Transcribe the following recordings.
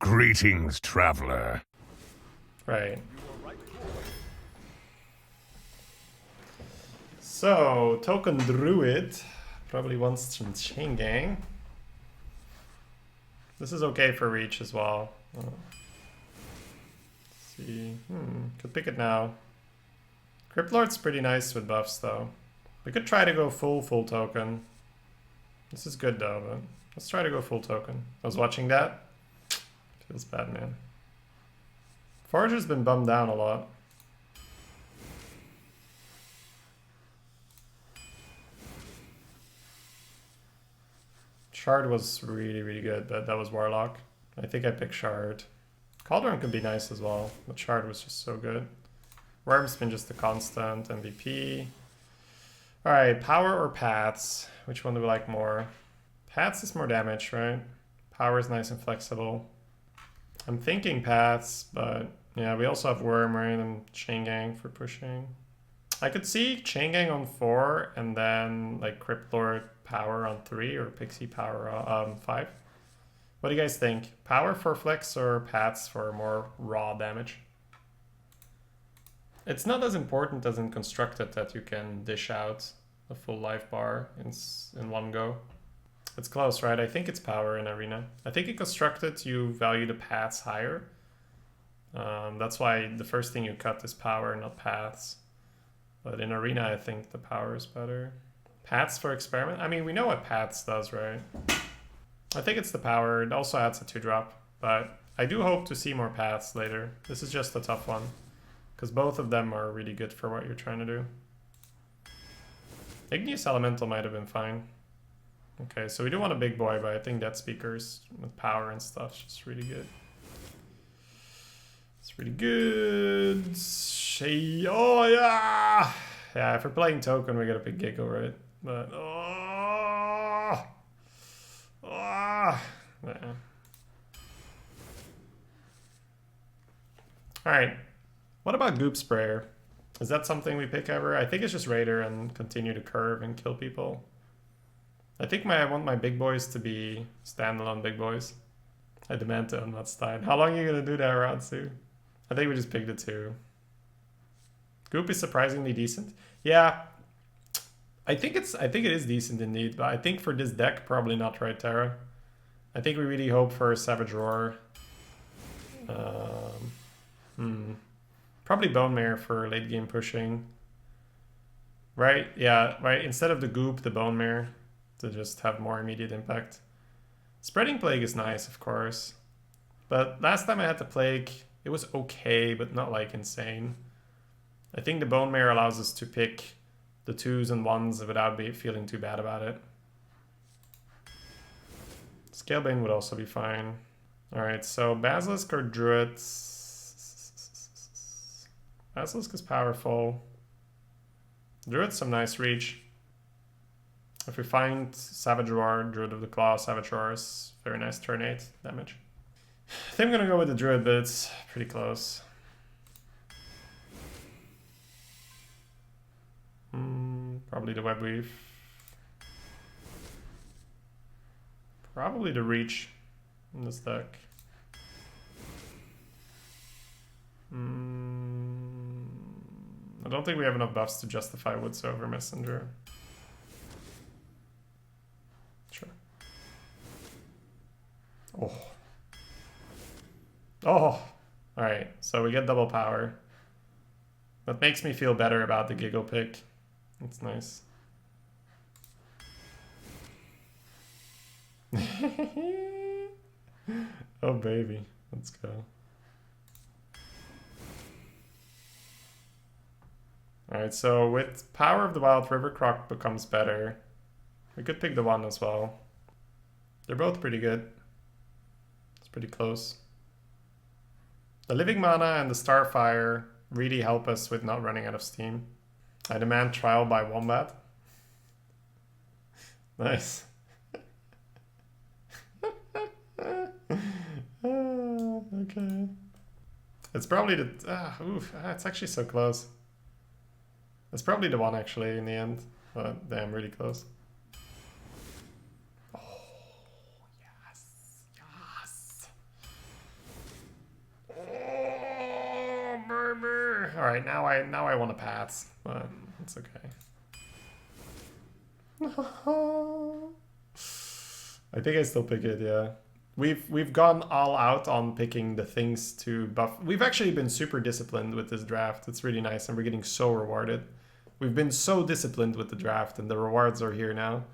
Greetings, traveler. Right. So, token Druid probably wants some chain gang. This is okay for reach as well. Let's see. Could pick it now. Crypt Lord's pretty nice with buffs though. We could try to go full token. This is good though, but let's try to go full token. I was watching that. Feels bad, man. Forager's been bummed down a lot. Shard was really good, but that was Warlock. I think I picked Shard. Cauldron could be nice as well, but Shard was just so good. Worm's been just a constant MVP. Alright, Power or Paths? Which one do we like more? Paths is more damage, right? Power is nice and flexible. I'm thinking Paths, but yeah, we also have Worm, right? And Chain Gang for pushing. I could see Chain Gang on 4 and then like Crypt Lord Power on 3 or Pixie Power on 5. What do you guys think? Power for flex or Paths for more raw damage? It's not as important as in Constructed that you can dish out a full life bar in one go. It's close, right? I think it's Power in Arena. I think in Constructed you value the Paths higher. That's why the first thing you cut is Power, not Paths. But in Arena, I think the Power is better. Paths for Experiment? I mean, we know what Paths does, right? I think it's the Power. It also adds a 2-drop. But I do hope to see more Paths later. This is just a tough one. Because both of them are really good for what you're trying to do. Igneous Elemental might have been fine. Okay, so we do want a big boy, but I think Death Speakers with Power and stuff is just really good. It's really good. Oh, yeah! Yeah, if we're playing token, we get a big giggle, right? But, yeah. Alright. What about Goop Sprayer? Is that something we pick ever? I think it's just Raider and continue to curve and kill people. I think I want my big boys to be standalone big boys. I demand to unmat Stein. How long are you going to do that round, Sue? I think we just picked it 2. Goop is surprisingly decent. Yeah, I think it is decent indeed, but I think for this deck, probably not, right, Tara? I think we really hope for a Savage Roar. Probably Bone Mare for late game pushing. Right? Yeah, right. Instead of the Goop, the Bone Mare to just have more immediate impact. Spreading Plague is nice, of course. But last time I had the Plague, it was okay, but not like insane. I think the Bone Mare allows us to pick the 2s and 1s without feeling too bad about it. Scalebane would also be fine. Alright, so Basilisk or Druid? Basilisk is powerful. Druid's some nice reach. If we find Savage Roar, Druid of the Claw, Savage Roar is very nice turn 8 damage. I think I'm gonna go with the Druid, but it's pretty close. Probably the Web Weave. Probably the Reach in this deck. I don't think we have enough buffs to justify Woods over Messenger. Sure. Oh. Alright, so we get double power. That makes me feel better about the Giggle pick. That's nice. Oh baby, let's go. Alright, so with Power of the Wild, River Croc becomes better. We could pick the 1 as well. They're both pretty good. It's pretty close. The Living Mana and the Starfire really help us with not running out of steam. I demand Trial by Wombat. Nice. Okay. It's probably the... it's actually so close. It's probably the 1 actually in the end. But damn, really close. Oh, yes. Yes. Alright, now I want to pass, but it's okay. I think I still pick it, yeah. We've gone all out on picking the things to buff. We've actually been super disciplined with this draft. It's really nice, and we're getting so rewarded. We've been so disciplined with the draft, and the rewards are here now.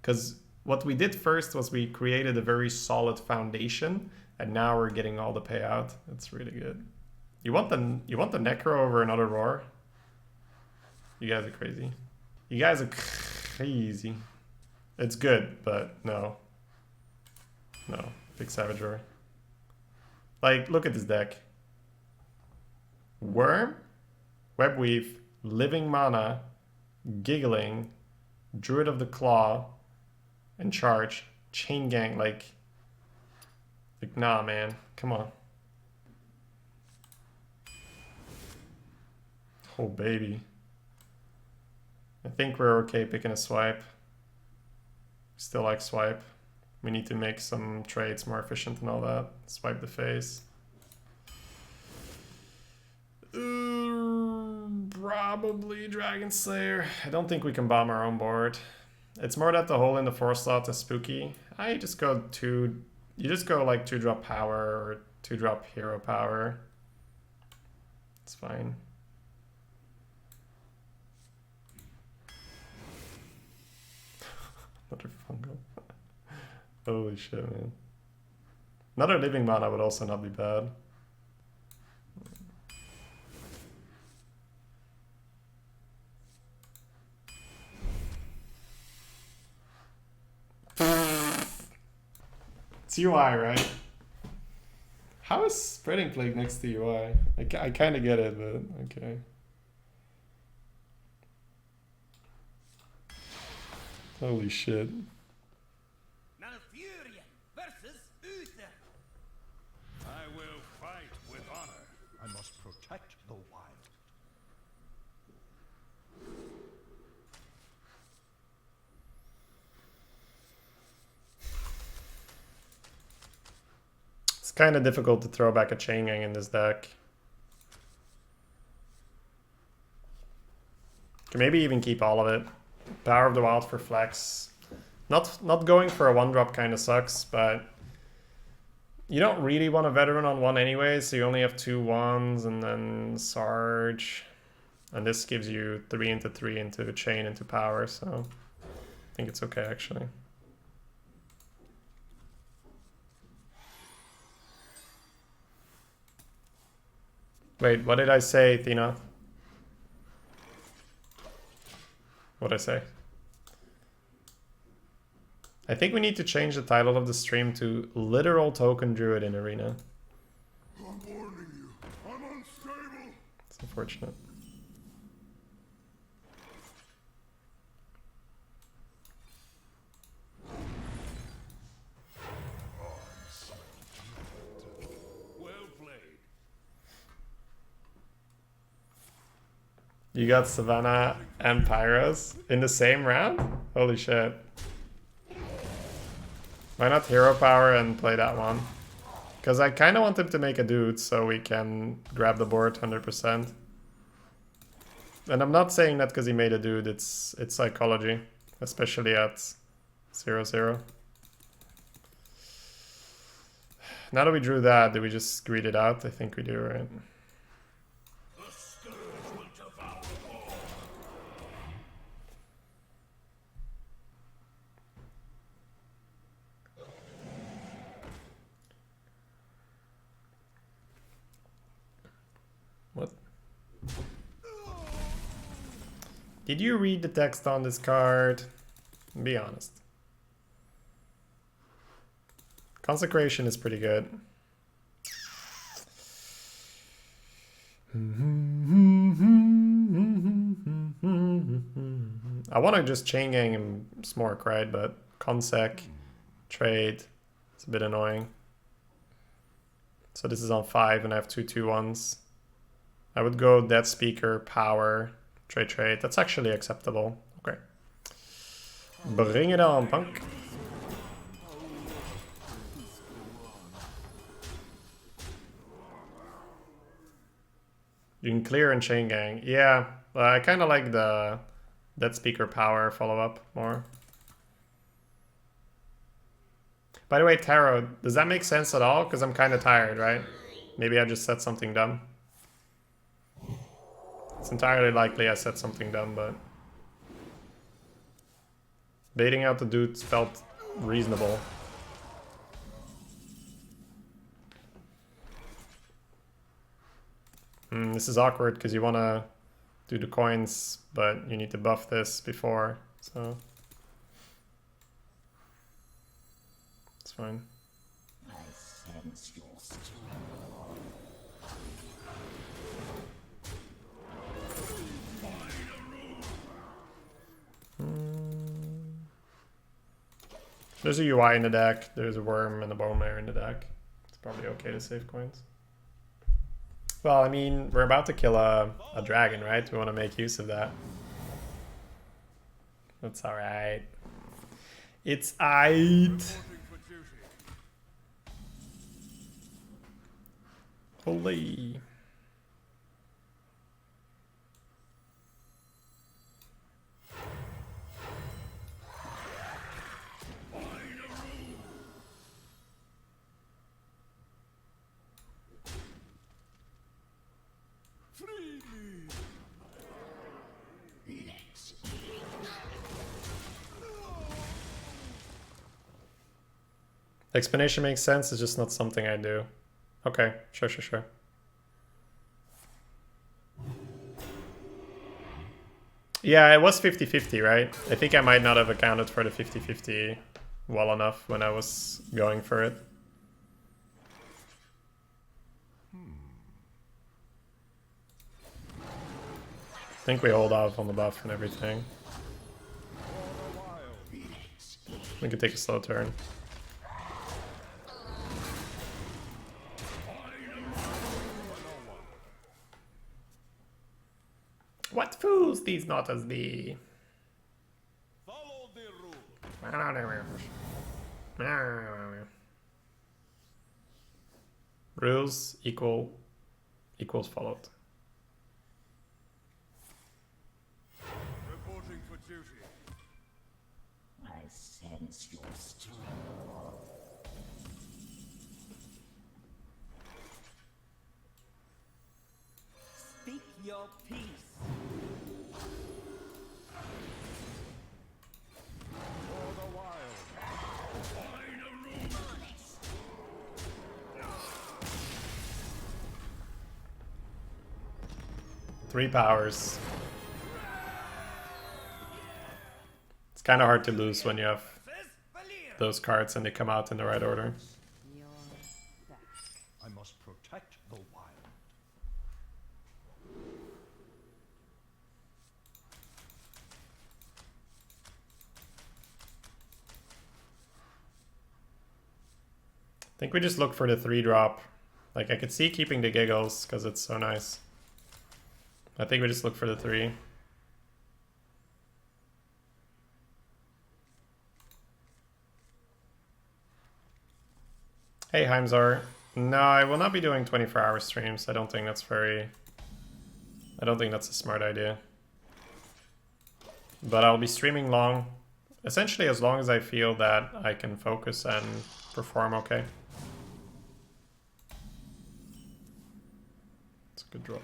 Because what we did first was we created a very solid foundation, and now we're getting all the payout. It's really good. You want the Necro over another Roar? You guys are crazy. You guys are crazy. It's good, but no. No. Big Savage Roar. Like, look at this deck. Worm, Webweave, Living Mana, Giggling, Druid of the Claw, and Charge. Chain Gang, like nah, man. Come on. Oh, baby. I think we're okay picking a Swipe. Still like Swipe. We need to make some trades more efficient and all that. Swipe the face. Probably Dragon Slayer. I don't think we can bomb our own board. It's more that the hole in the 4 slot is spooky. I just go 2. You just go like 2-drop power or 2-drop hero power. It's fine. Another fungal. Holy shit, man. Another Living Mana would also not be bad. It's UI, right? How is Spreading Plague next to UI? I kind of get it, but okay. Holy shit. I will fight with honor. I must protect the wild. It's kind of difficult to throw back a Chain Gang in this deck. Can maybe even keep all of it. Power of the Wild for flex. Not going for a 1-drop kind of sucks, but you don't really want a Veteran on 1 anyway, so you only have 2 1s and then Sarge. And this gives you 3 into 3 into a chain into power, so I think it's okay actually. Wait, what did I say, Thina? What'd I say? I think we need to change the title of the stream to Literal Token Druid in Arena. I'm warning you. I'm unstable. It's unfortunate. Well played. You got Savannah and Pyros in the same round? Holy shit. Why not hero power and play that one? Because I kind of want him to make a dude so we can grab the board 100%. And I'm not saying that because he made a dude, it's psychology. Especially at 0-0. Now that we drew that, do we just greed it out? I think we do, right? What? Did you read the text on this card? Be honest. Consecration is pretty good. I want to just chain gang him Smork, right? But consec, trade, it's a bit annoying. So this is on 5 and I have 2 2-1s. I would go Dead Speaker, Power, trade. That's actually acceptable. Okay. Bring it on, punk. You can clear and chain gang. Yeah, I kind of like the Dead Speaker power follow-up more. By the way, Tarot, does that make sense at all? Because I'm kind of tired, right? Maybe I just said something dumb. It's entirely likely I said something dumb, but... baiting out the dudes felt reasonable. This is awkward because you want to do the coins, but you need to buff this before, so... it's fine. I sense your strength. There's a UI in the deck, there's a worm and a bone layer in the deck. It's probably okay to save coins. Well, I mean, we're about to kill a dragon, right? We want to make use of that. That's alright. It's aight. Holy. Explanation makes sense, it's just not something I do. Okay, sure. Yeah, it was 50-50, right? I think I might not have accounted for the 50-50 well enough when I was going for it. I think we hold off on the buff and everything. We can take a slow turn. What fools these mortals be? Follow the rule. Rules equals followed. Reporting for duty. I sense your strength. Speak your peace. For the wild. 3 powers. It's kind of hard to lose when you have those cards and they come out in the right order. You're back. I must protect the wild. I think we just look for the 3-drop. Like, I could see keeping the giggles because it's so nice. I think we just look for the 3. Hey, Heimzar. No, I will not be doing 24-hour streams. I don't think that's a smart idea. But I'll be streaming long. Essentially, as long as I feel that I can focus and perform okay. It's a good draw.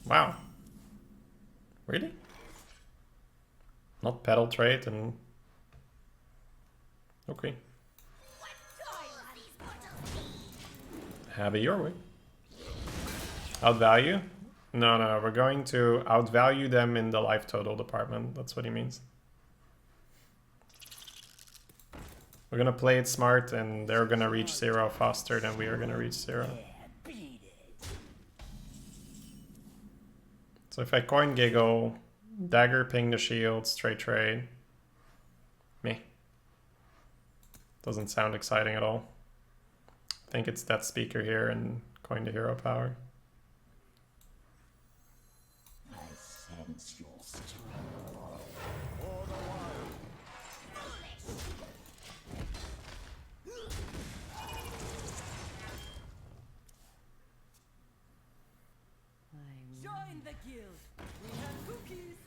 Wow. Really? Not pedal trade and... Okay. Have it your way. Outvalue? No, we're going to outvalue them in the life total department. That's what he means. We're gonna play it smart and they're gonna reach 0 faster than we are gonna reach 0. So if I coin giggle, dagger ping the shield, straight trade. Meh. Doesn't sound exciting at all. I think it's that speaker here and coin the hero power. sense your strength. For the wild. Join the guild. We have cookies.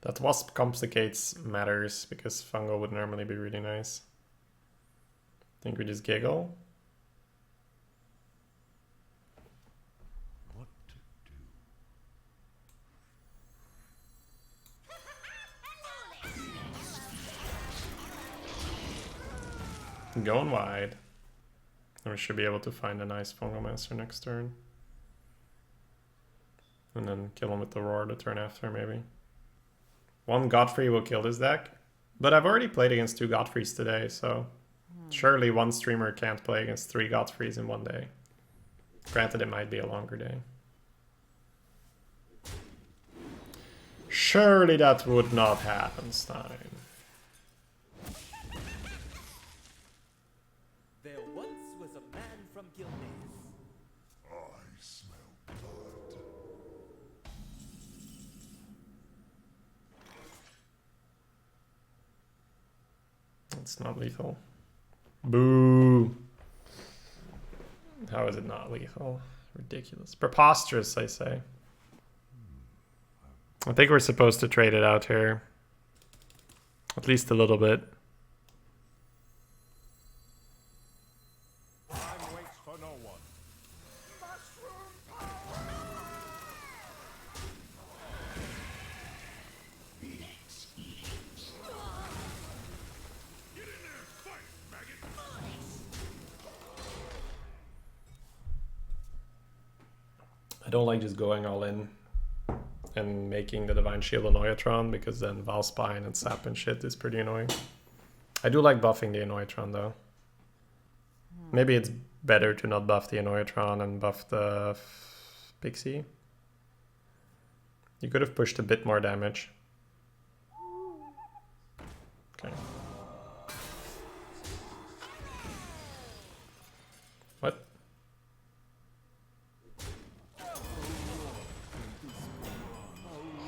That wasp complicates matters because fungal would normally be really nice. Think we just giggle. What to do? Going wide. And we should be able to find a nice fungal master next turn. And then kill him with the roar the turn after, maybe. One Godfrey will kill this deck. But I've already played against 2 Godfreys today, so surely one streamer can't play against 3 Godfreys in one day. Granted, it might be a longer day. Surely that would not happen, Stein. There once was a man from Gilneas. I smell blood. It's not lethal. Boo! How is it not lethal? Ridiculous. Preposterous, I say. I think we're supposed to trade it out here. At least a little bit. Time waits for no one. Let's eat. Get in there and fight, maggot! I don't like just going all in and making the Divine Shield Annoyatron because then Valspine and Sap and shit is pretty annoying. I do like buffing the Annoyatron though. Maybe it's better to not buff the Annoyatron and buff the Pixie. You could have pushed a bit more damage. Okay. What?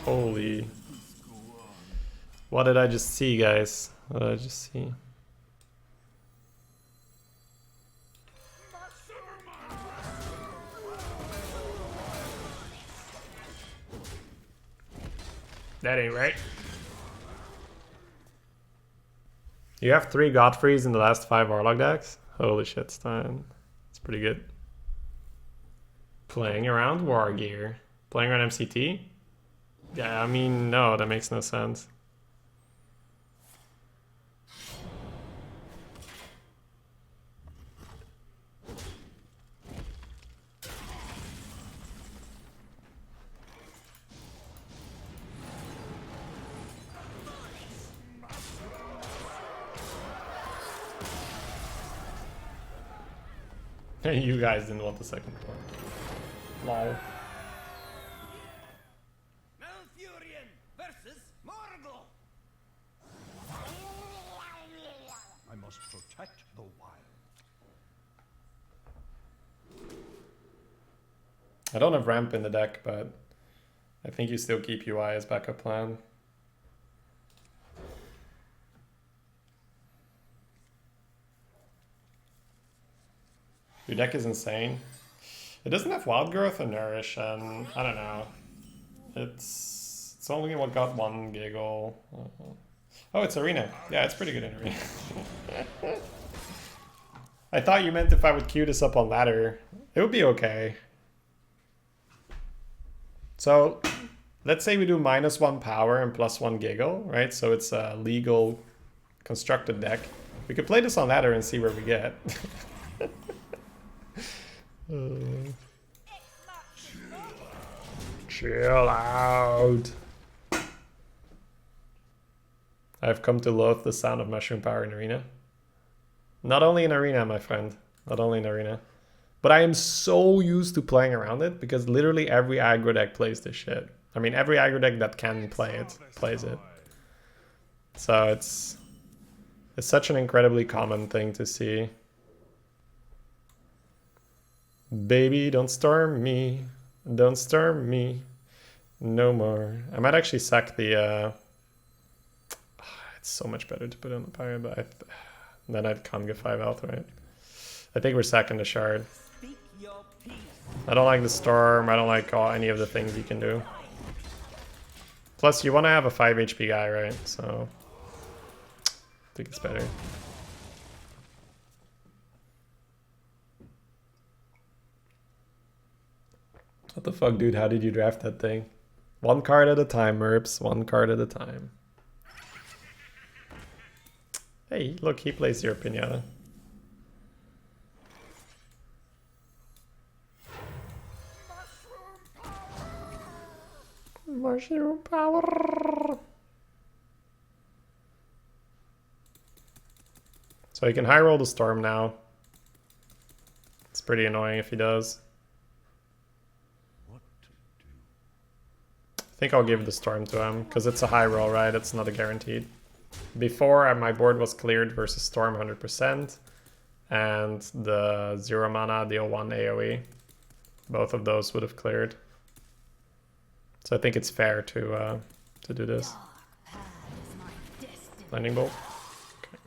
Holy. What did I just see, guys? What did I just see? That ain't right. You have 3 Godfreys in the last 5 Warlock decks? Holy shit, Stein. It's pretty good. Playing around War Gear. Playing around MCT? Yeah, I mean, no, that makes no sense. You guys didn't want the second one. Lol. Malfurion versus Morgul. I must protect the wild. I don't have ramp in the deck, but I think you still keep UI as backup plan. Your deck is insane. It doesn't have Wild Growth or Nourish, and I don't know. It's only what got 1 giggle. Oh, it's Arena. Yeah, it's pretty good in Arena. I thought you meant if I would queue this up on ladder, it would be okay. So let's say we do -1 power and +1 giggle, right? So it's a legal constructed deck. We could play this on ladder and see where we get. Chill out. I've come to loathe the sound of mushroom power in Arena. Not only in Arena, my friend. Not only in Arena. But I am so used to playing around it because literally every aggro deck plays this shit. I mean, every aggro deck that can play it plays it. So it's such an incredibly common thing to see. Baby, don't storm me. Don't storm me. No more. I might actually sack the... it's so much better to put on the pyre, but then I can't get 5 health, right? I think we're sacking the shard. Speak your peace. I don't like the storm. I don't like any of the things you can do. Plus, you want to have a 5 HP guy, right? So, I think it's better. What the fuck, dude? How did you draft that thing? One card at a time, Merps. One card at a time. Hey, look, he plays your Pinata. Mushroom power. So he can high roll the storm now. It's pretty annoying if he does. What to do? I think I'll give the storm to him because it's a high roll, right? It's not a guaranteed. Before my board was cleared versus storm 100%, and the 0 mana deal 1 AoE. Both of those would have cleared. So I think it's fair to do this. Lightning bolt. Okay.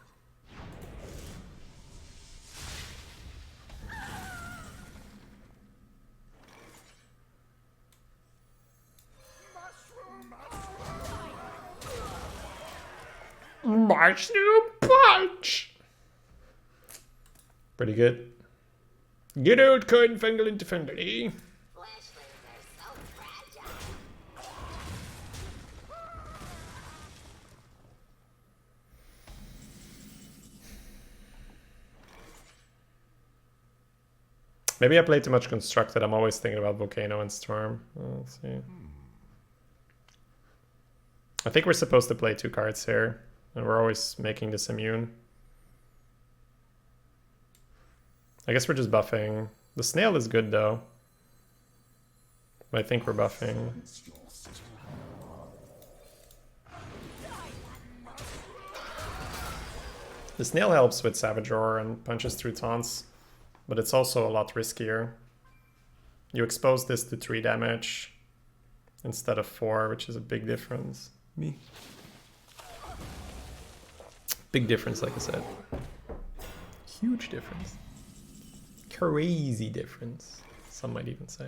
Mushroom punch. Pretty good. Get out, kind fungal interfinity. Maybe I play too much Constructed. I'm always thinking about Volcano and Storm. Let's see. I think we're supposed to play 2 cards here. And we're always making this immune. I guess we're just buffing. The snail is good though. But I think we're buffing. The snail helps with Savage Roar and punches through taunts. But it's also a lot riskier. You expose this to 3 damage instead of 4, which is a big difference. Me. Big difference, like I said. Huge difference. Crazy difference, some might even say.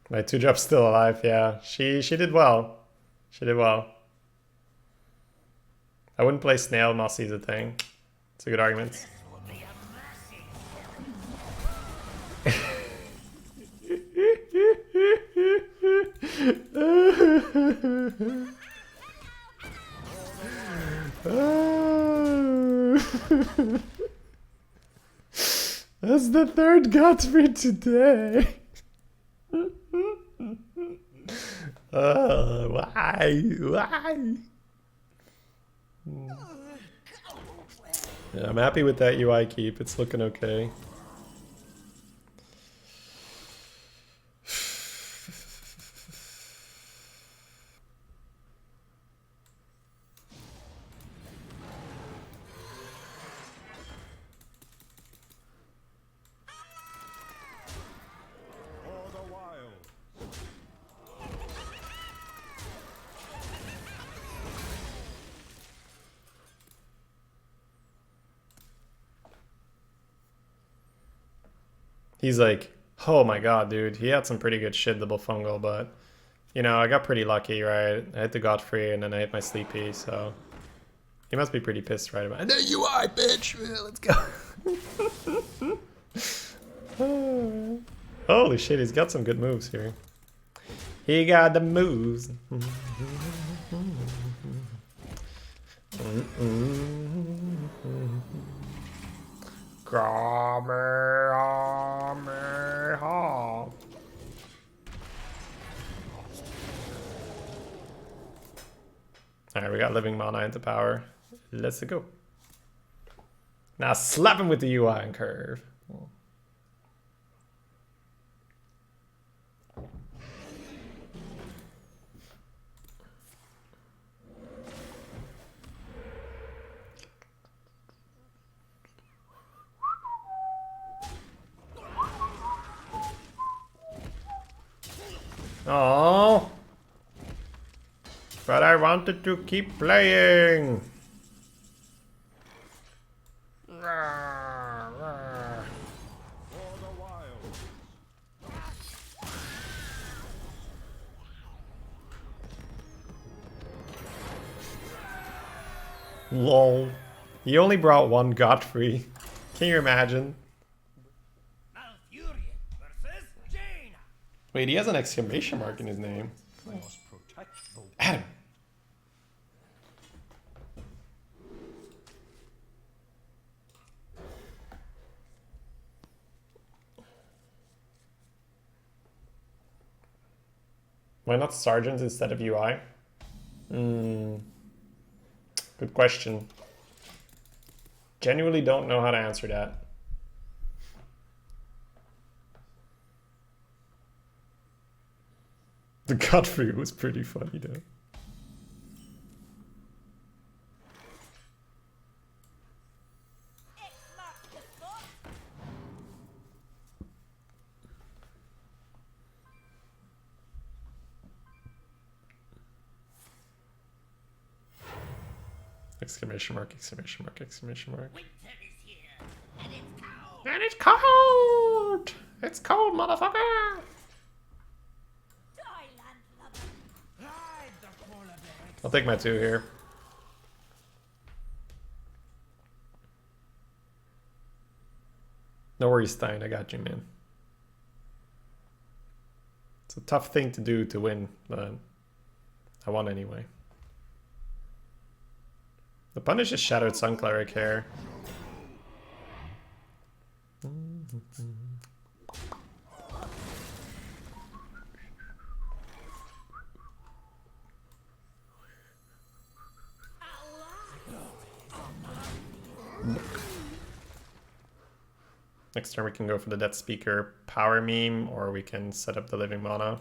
My 2-drop's still alive, yeah. She did well. She did well. I wouldn't play Snail, Mossy's a thing. It's a good argument. That's the 3rd Godfrey today. Why? Yeah, I'm happy with that UI keep. It's looking okay. He's like, oh my god, dude. He had some pretty good shit, double fungal, but, you know, I got pretty lucky, right? I hit the Godfrey and then I hit my Sleepy, so he must be pretty pissed right about it. There you are, bitch! Let's go. Holy shit, he's got some good moves here. He got the moves. Alright, we got living mana into power. Let's go. Now slap him with the UI and curve. Oh, but I wanted to keep playing. For the wild. Lol. He only brought one Godfrey. Can you imagine? Malfurion versus Jaina. Wait, he has an exclamation mark in his name. I must protect the wild. Adam. Why not Sergeant instead of UI? Good question. Genuinely don't know how to answer that. The Godfrey was pretty funny though. X marks the spot. Exclamation mark, exclamation mark, exclamation mark. Winter is here, and it's cold. And it's cold! It's cold, motherfucker! Thailand lover. Ride the polar bear. I'll take my 2 here. No worries, Stein, I got you, man. It's a tough thing to do to win, but I won anyway. The punish is Shadowed Sun Cleric here. Next turn we can go for the Death Speaker power meme, or we can set up the living mana.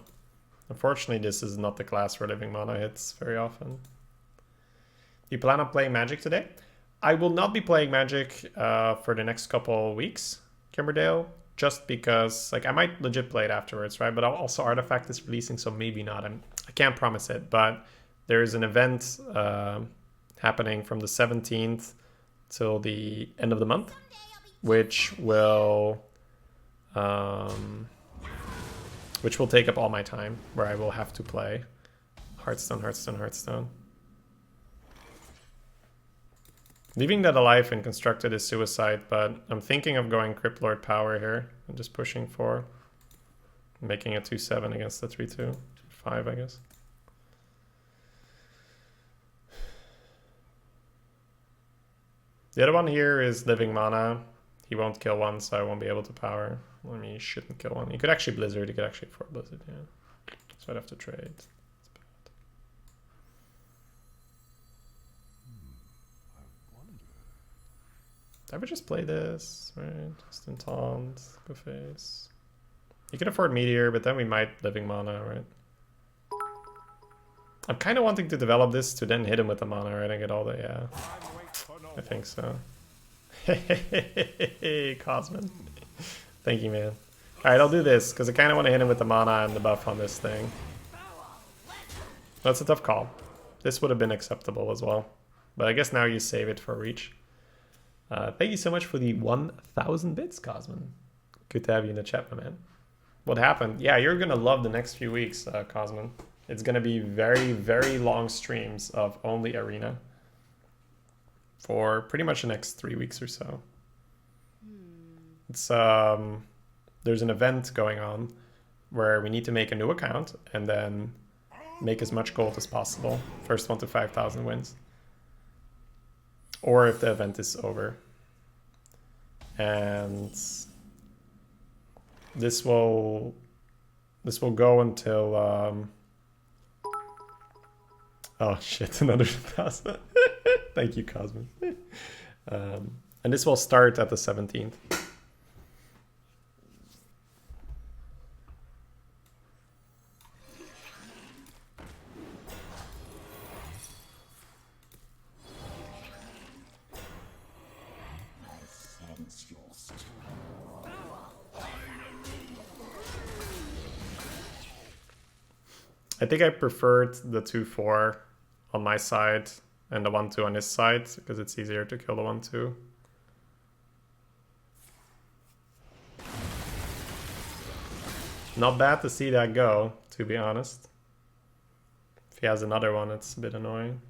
Unfortunately, this is not the class where living mana hits very often. You plan on playing Magic today? I will not be playing Magic for the next couple weeks, Kimberdale, just because like I might legit play it afterwards, right? But also Artifact is releasing, so maybe not. I can't promise it, but there's an event happening from the 17th till the end of the month, which will take up all my time, where I will have to play Hearthstone, Hearthstone, Hearthstone. Leaving that alive and constructed is suicide, but I'm thinking of going Crypt Lord power here and just pushing for making a 2/7 against the 3/2, 2/5, I guess. The other one here is living mana. He won't kill one, so I won't be able to power. I mean, he shouldn't kill one. He could actually Blizzard. He could actually afford Blizzard, yeah. So I'd have to trade. I would just play this, right? Just in taunt, go face. You can afford Meteor, but then we might living mana, right? I'm kind of wanting to develop this to then hit him with the mana, right? And get all the, yeah. I think so. Hey, Cosmin. Thank you, man. Alright, I'll do this, because I kind of want to hit him with the mana and the buff on this thing. That's a tough call. This would have been acceptable as well. But I guess now you save it for reach. Thank you so much for the 1,000 bits, Cosmin. Good to have you in the chat, my man. What happened? Yeah, you're going to love the next few weeks, Cosmin. It's going to be very, very long streams of only Arena for pretty much the next 3 weeks or so. It's there's an event going on where we need to make a new account and then make as much gold as possible. First one to 5,000 wins. Or if the event is over. And this will go until Oh shit, another 1,000. Thank you, Cosmo. And this will start at the 17th. I sense your strength. I think I preferred the 2-4 on my side and the 1-2 on his side because it's easier to kill the 1-2. Not bad to see that go, to be honest. If he has another one, it's a bit annoying.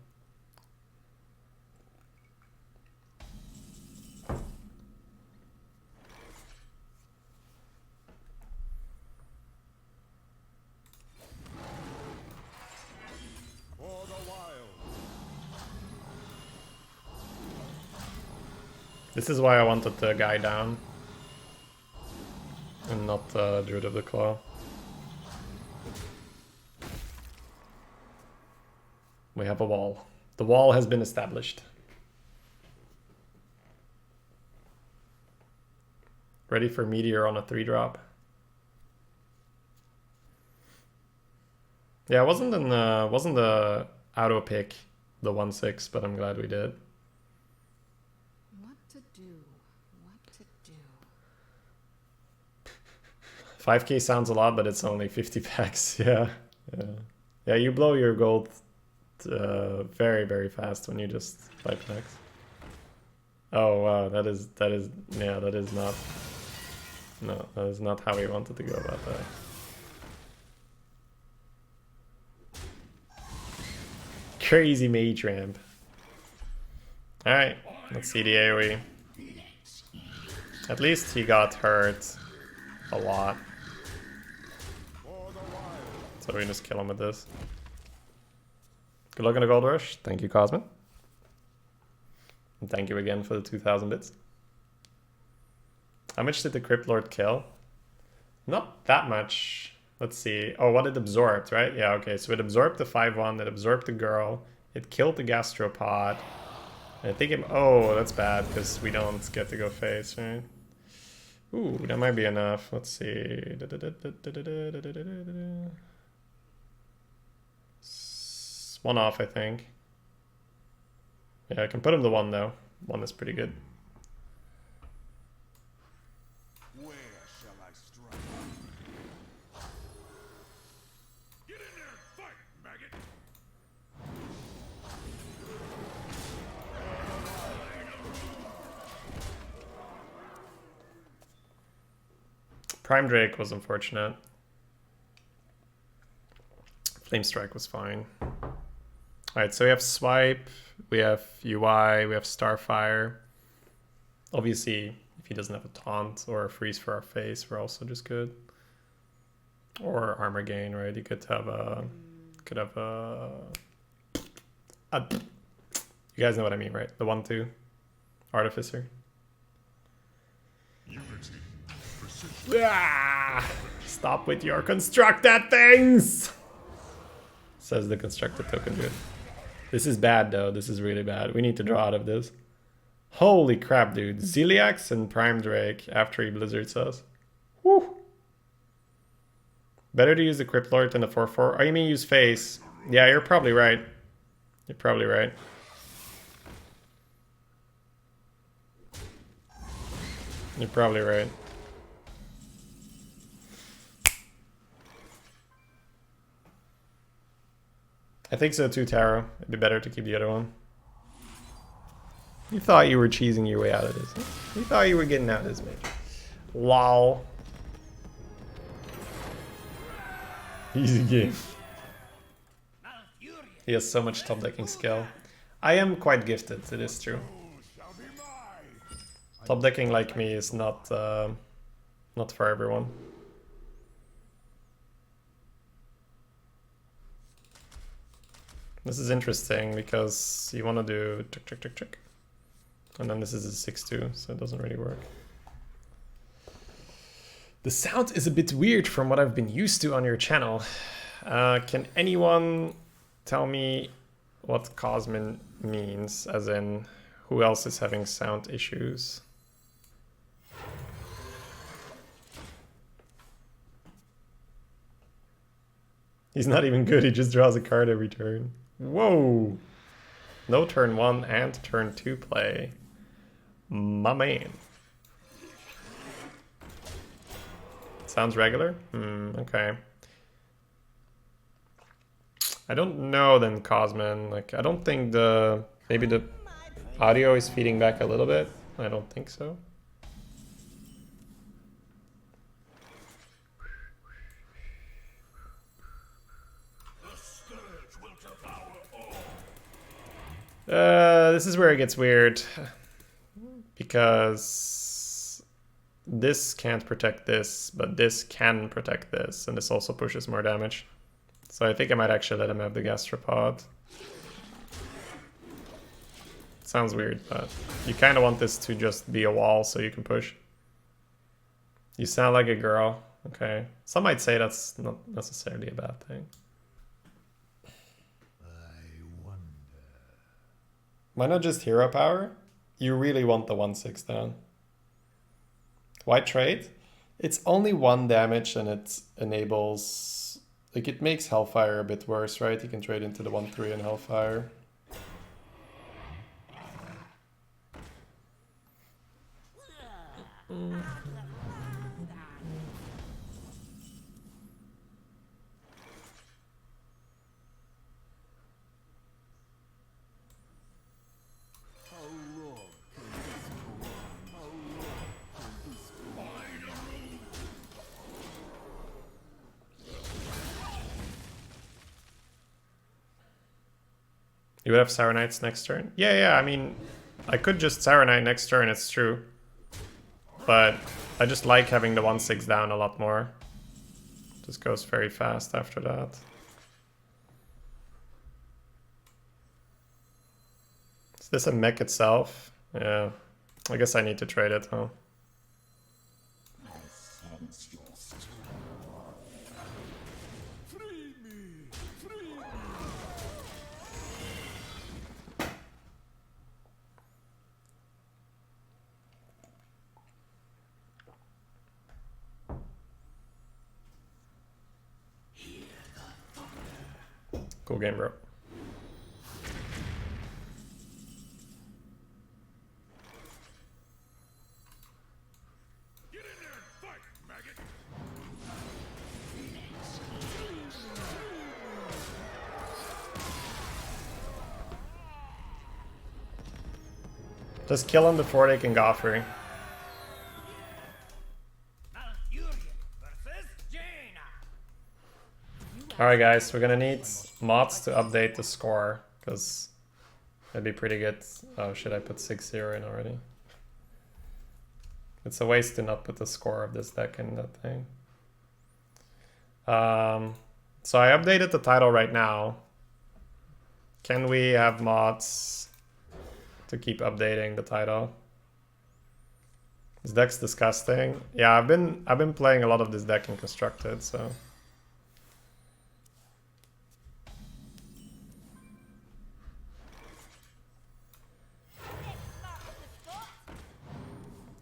For the wild. This is why I wanted the guy down. And not Druid of the Claw. We have a wall. The wall has been established. Ready for Meteor on a 3-drop. Yeah, it wasn't the auto pick, the 1-6, but I'm glad we did. What to do? What to do? 5k sounds a lot, but it's only 50 packs. Yeah, yeah. You blow your gold very, very fast when you just buy packs. Oh wow, that is yeah, that is not. No, that is not how we wanted to go about that. Crazy mage ramp. All right, let's see the AoE. At least he got hurt a lot. So we can just kill him with this. Good luck in the gold rush. Thank you, Cosmo. And thank you again for the 2,000 bits. How much did the Crypt Lord kill? Not that much. Let's see. Oh, what it absorbed, right? Yeah, okay. So it absorbed the 5-1. It absorbed the girl. It killed the gastropod. And I think it... Oh, that's bad because we don't get to go face, right? Ooh, that might be enough. Let's see. One off, I think. Yeah, I can put him to 1 though. 1 is pretty good. Where shall I strike? Get in there and fight, maggot! Prime Drake was unfortunate. Flame Strike was fine. Alright, so we have Swipe, we have UI, we have Starfire. Obviously, if he doesn't have a Taunt or a Freeze for our face, we're also just good. Or Armor Gain, right? You could have a... You guys know what I mean, right? The 1-2. Artificer. Unity. Precision. Ah! Stop with your constructed things! Says the constructed token dude. This is bad though. This is really bad. We need to draw out of this. Holy crap, dude. Ziliax and Prime Drake after he blizzards us. Woo! Better to use the Crypt Lord than the 4-4. Oh, you mean use face? Yeah, you're probably right. You're probably right. You're probably right. I think so too, Taro. It'd be better to keep the other one. You thought you were cheesing your way out of this. Huh? You thought you were getting out of this match. Lol. Easy game. He has so much top decking skill. I am quite gifted, it is true. Top decking like me is not not for everyone. This is interesting because you want to do tick, tick, tick, tick. And then this is a 6-2, so it doesn't really work. The sound is a bit weird from what I've been used to on your channel. Can anyone tell me what Cosmin means, as in who else is having sound issues. He's not even good, he just draws a card every turn. Whoa! No turn 1 and turn 2 play. My man. Sounds regular? Okay. I don't know then, Cosmin. Like, I don't think maybe the audio is feeding back a little bit. I don't think so. This is where it gets weird. Because this can't protect this, but this can protect this, and this also pushes more damage. So I think I might actually let him have the gastropod. Sounds weird, but you kind of want this to just be a wall so you can push. You sound like a girl. Okay. Some might say that's not necessarily a bad thing. Why not just hero power? You really want the 1/6 down. Why trade? It's only 1 damage and it enables... Like, it makes Hellfire a bit worse, right? You can trade into the 1/3 and Hellfire. You would have Sour Knights next turn? Yeah, I mean, I could just Sour Knight next turn, it's true. But I just like having the 1/6 down a lot more. Just goes very fast after that. Is this a mech itself? Yeah. I guess I need to trade it, huh? I sense your strength. Free me! Free me! Cool game, bro. Get in there and fight, maggot! Just kill them before they can Goffrey. Malfurion versus Jaina. Alright guys, we're gonna need mods to update the score, because that'd be pretty good. Oh shit, I put 6-0 in already. It's a waste to not put the score of this deck in that thing. So I updated the title right now. Can we have mods to keep updating the title? This deck's disgusting. Yeah, I've been playing a lot of this deck in Constructed, so.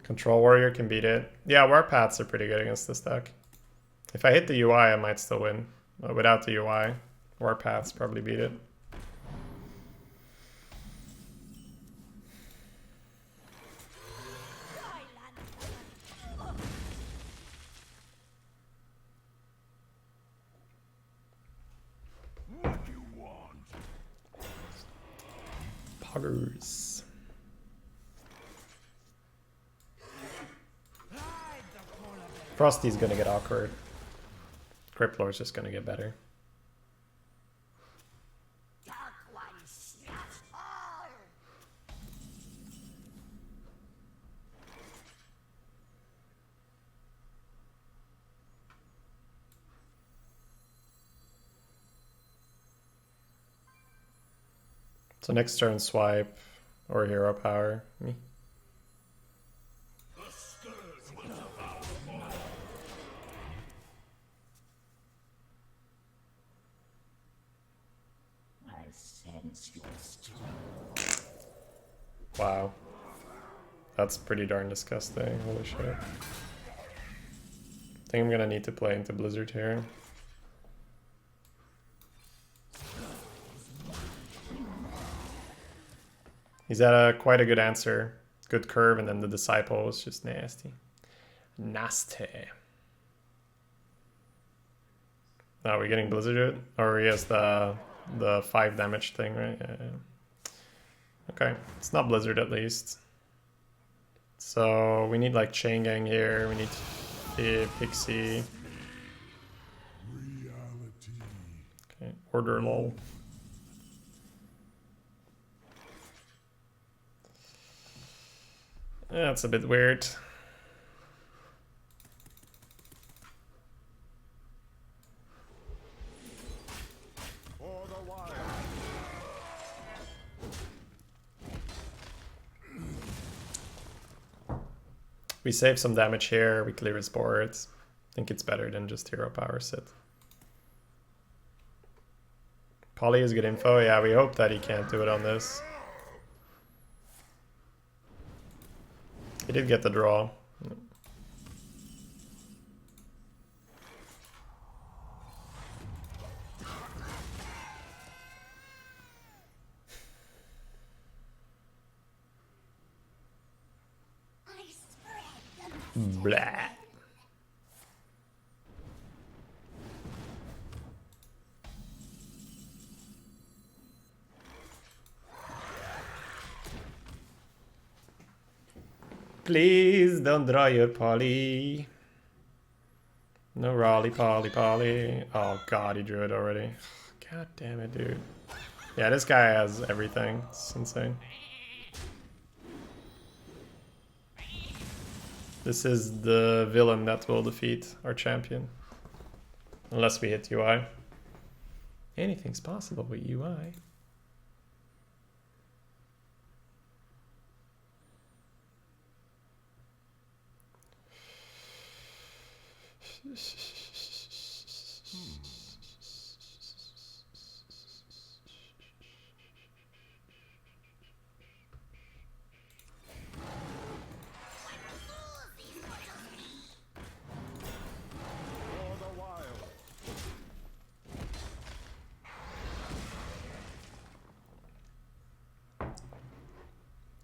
Control Warrior can beat it. Yeah, Warpaths are pretty good against this deck. If I hit the UI, I might still win. But without the UI, Warpaths probably beat it. What do you want? Poggers. Frosty's gonna get awkward. Crippler's just gonna get better. Dark One snaps all! So next turn swipe or hero power. Me. The Scourge will devour all. I sense your strength. Wow. That's pretty darn disgusting. Holy shit. I think I'm gonna need to play into Blizzard here. He's had quite a good answer. Good curve, and then the Disciple was just nasty. Nasty. Now we're getting Blizzarded? Or he has the 5 damage thing, right? Yeah. Okay, it's not Blizzard at least. So we need like Chain Gang here, we need Pixie. Okay, Order lol. That's a bit weird. For the wild. We save some damage here, we clear his board. I think it's better than just hero power sit. Poly is good info, yeah, we hope that he can't do it on this. He did get the draw. Blah. Please don't draw your Poly. No Raleigh, Poly. Oh god, he drew it already. God damn it, dude. Yeah, this guy has everything. It's insane. This is the villain that will defeat our champion. Unless we hit UI. Anything's possible with UI. For the wild.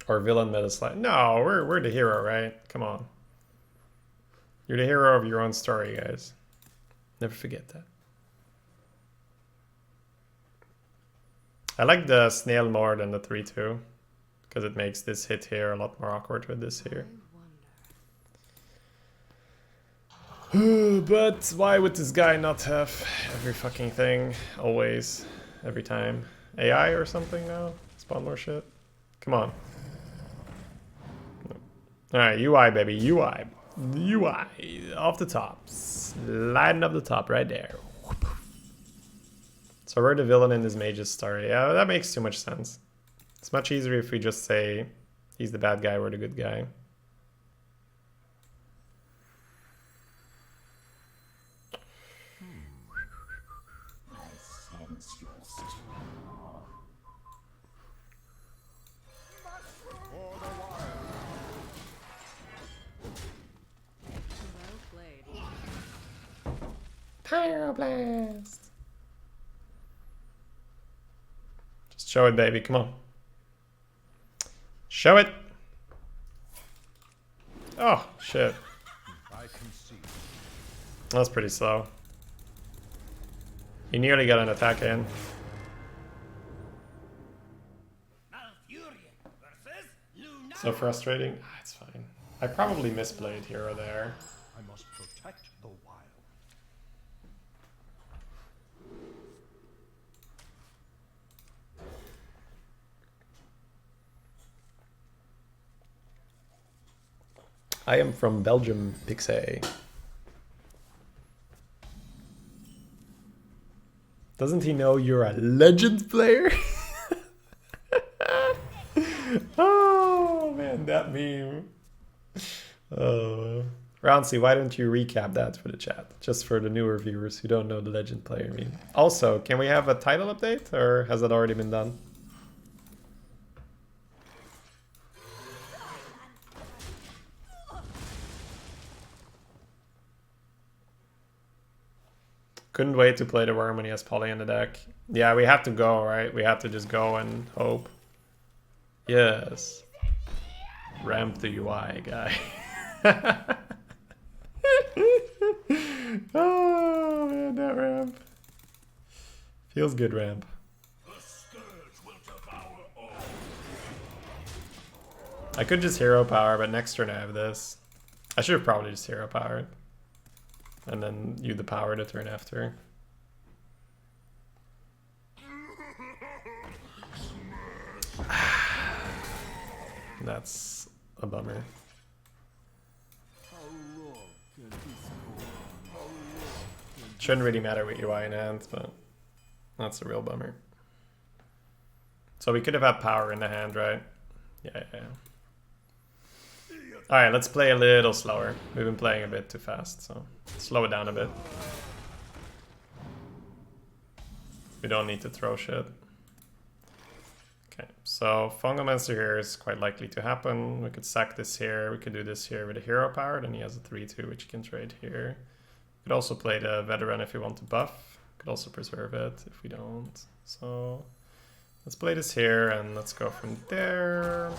Our villain meta slide. No, we're the hero, right? Come on. You're the hero of your own story, guys. Never forget that. I like the snail more than the 3-2 because it makes this hit here a lot more awkward with this here. But why would this guy not have every fucking thing always, every time? AI or something now? Spawn more shit? Come on. Alright, UI baby, UI. UI off the top. Sliding up the top right there. So we're the villain in this mage's story. Yeah, that makes too much sense. It's much easier if we just say he's the bad guy, we're the good guy. I sense your strength. For the wild. Well played. Pyroblast! Just show it, baby. Come on. Show it! Oh, shit. I can see. That was pretty slow. You nearly got an attack in. Malfurion versus Luna. So frustrating. Ah, it's fine. I probably misplayed here or there. I must protect the wild. I am from Belgium, Pixie. Doesn't he know you're a legend player? Oh man, that meme. Oh, Rouncy, why don't you recap that for the chat? Just for the newer viewers who don't know the Legend player meme. Also, can we have a title update, or has that already been done? Couldn't wait to play the worm when he has Poly in the deck. Yeah, we have to go, right? We have to just go and hope. Yes. Ramp the UI guy. Oh man, that ramp. Feels good ramp. I could just hero power, but next turn I have this. I should have probably just hero powered. And then use the power the turn after. That's a bummer. Shouldn't really matter with UI in hand, but that's a real bummer. So we could have had power in the hand, right? Yeah. Alright, let's play a little slower. We've been playing a bit too fast, so slow it down a bit. We don't need to throw shit. Okay, so Fungomancer here is quite likely to happen. We could sack this here, we could do this here with a hero power, then he has a 3-2 which you can trade here. Could also play the veteran if you want to buff. Could also preserve it if we don't. So let's play this here and let's go from there.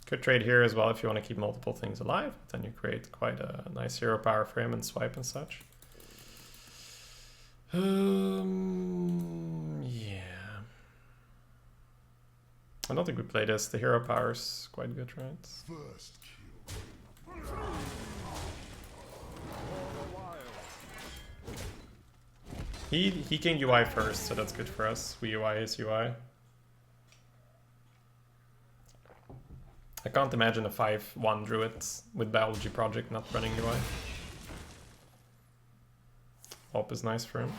Could trade here as well if you want to keep multiple things alive. Then you create quite a nice hero power for him and swipe and such. Yeah. I don't think we play this. The hero power is quite good, right? First kill. He can UI first, so that's good for us. We UI his UI. I can't imagine a 5-1 Druid with Biology Project not running UI. Hope is nice for him.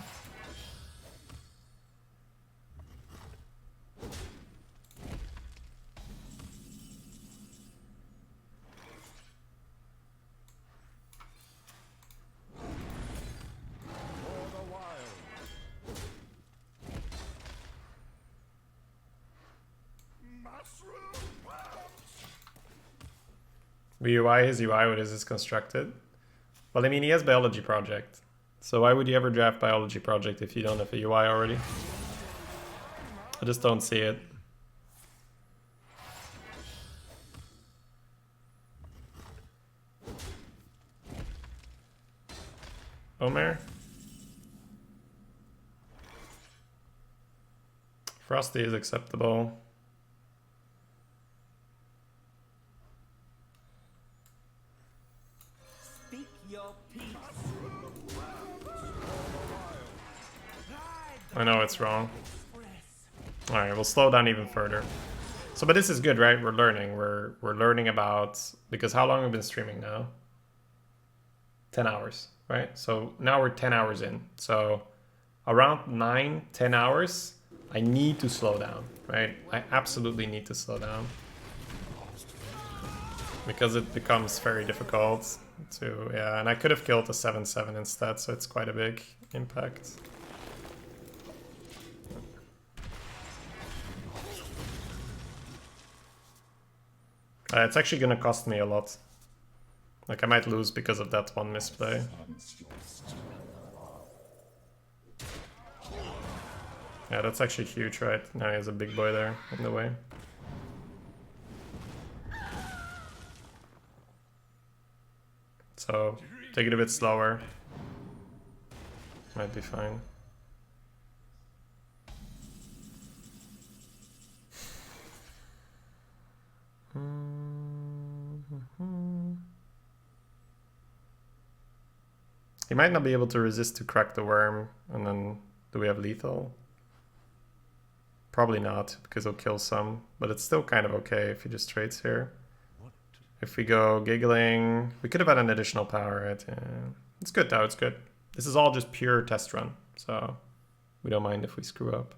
We UI his UI, what is this constructed? Well, I mean, he has Biology Project. So why would you ever draft Biology Project if you don't have a UI already? I just don't see it. Omer? Frosty is acceptable. I know it's wrong. Alright, we'll slow down even further. So, but this is good, right? We're learning. We're learning about... Because how long have we been streaming now? 10 hours, right? So now we're 10 hours in. So around 9-10 hours, I need to slow down, right? I absolutely need to slow down. Because it becomes very difficult to... Yeah, and I could have killed a 7-7 instead, so it's quite a big impact. It's actually gonna cost me a lot. Like, I might lose because of that one misplay. Yeah, that's actually huge, right? Now he has a big boy there in the way. So, take it a bit slower. Might be fine. He might not be able to resist to crack the worm, and then do we have lethal? Probably not, because he'll kill some, but it's still kind of okay if he just trades here. If we go giggling, we could have had an additional power, right? Yeah. It's good though, it's good. This is all just pure test run, so we don't mind if we screw up.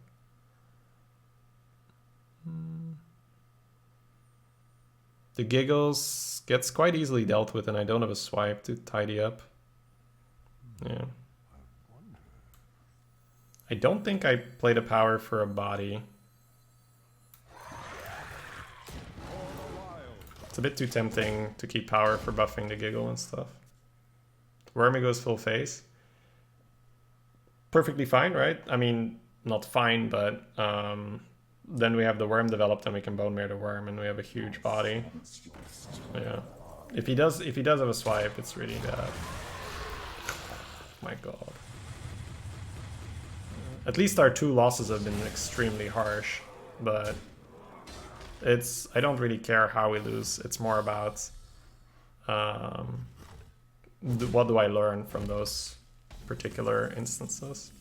The giggles gets quite easily dealt with, and I don't have a swipe to tidy up. Yeah. I don't think I played a power for a body. It's a bit too tempting to keep power for buffing the giggle and stuff. Wormy goes full face. Perfectly fine, right? I mean, not fine, but then we have the worm developed and we can bone mare the worm and we have a huge body. Yeah. If he does have a swipe, it's really bad. My god. At least our 2 losses have been extremely harsh, but I don't really care how we lose. It's more about what do I learn from those particular instances.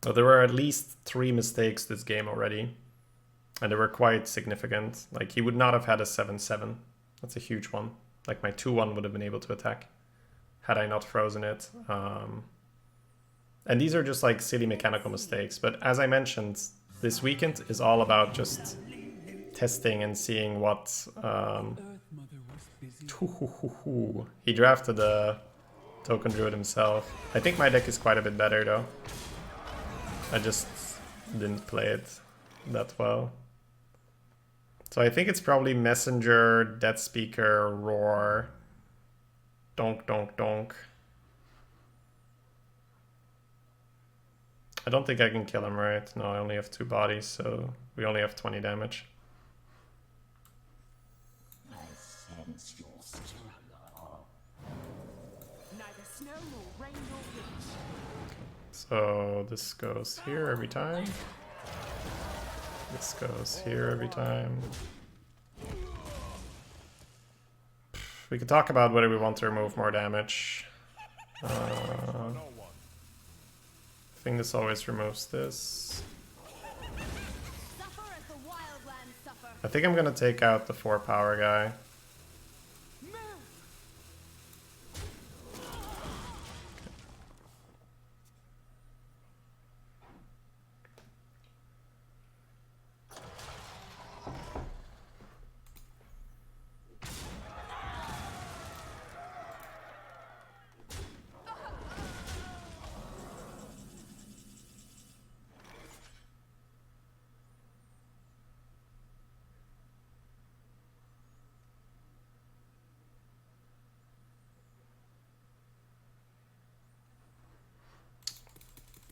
So there were at least 3 mistakes this game already, and they were quite significant. Like, he would not have had a 7-7. That's a huge one. Like, my 2-1 would have been able to attack had I not frozen it. And these are just like silly mechanical mistakes. But as I mentioned, this weekend is all about just testing and seeing what... He drafted the token druid himself. I think my deck is quite a bit better though. I just didn't play it that well. So I think it's probably Messenger, Death Speaker, Roar, Donk, Donk, Donk. I don't think I can kill him, right? No, I only have 2 bodies, so we only have 20 damage. I sense your struggle. Neither snow nor rain nor wind. So this goes here every time. This goes here every time. We could talk about whether we want to remove more damage. I think this always removes this. Suffer as the wildlands suffer. I think I'm gonna take out the 4 power guy.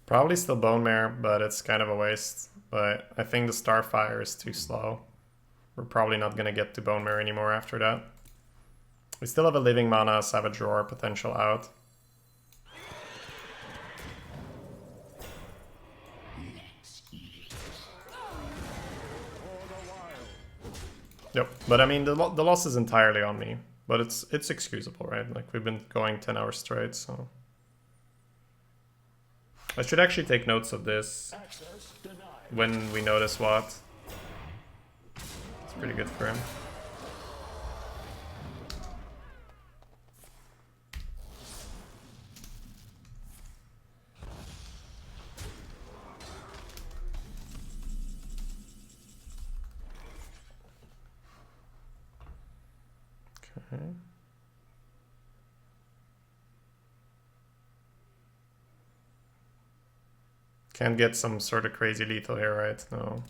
Probably still Bone Mare, but it's kind of a waste. But I think the Starfire is too slow. We're probably not going to get to Bone Mare anymore after that. We still have a Living Mana, Savage Roar potential out. Yep, but I mean, the loss is entirely on me. But it's excusable, right? Like, we've been going 10 hours straight, so... I should actually take notes of this when we notice what. It's pretty good for him. Okay. Can't get some sort of crazy lethal here, right? No.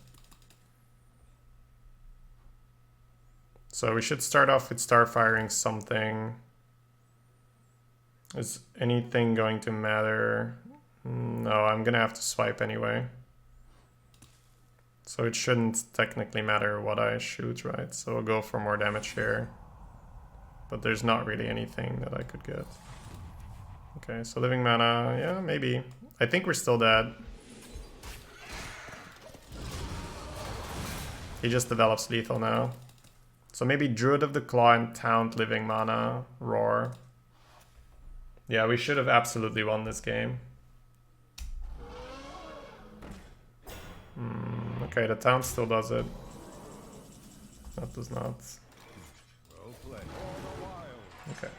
So we should start off with starfiring something. Is anything going to matter? No, I'm gonna have to swipe anyway. So it shouldn't technically matter what I shoot, right? So we'll go for more damage here. But there's not really anything that I could get. Okay, so Living Mana, yeah, maybe. I think we're still dead. He just develops lethal now. So maybe Druid of the Claw and Taunt, Living Mana, Roar. Yeah, we should have absolutely won this game. Okay. Okay, the town still does it. That does not. Well played. All the while. Okay.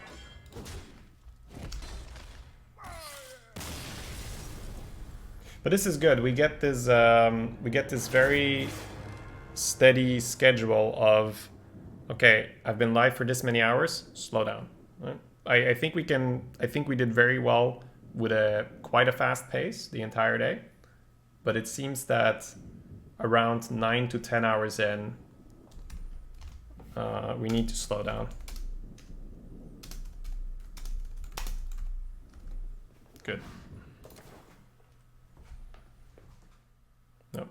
But this is good. We get this very steady schedule of, okay, I've been live for this many hours. Slow down. Right? I think we can. I think we did very well with quite a fast pace the entire day. But it seems that around 9 to 10 hours in, we need to slow down. Good. No.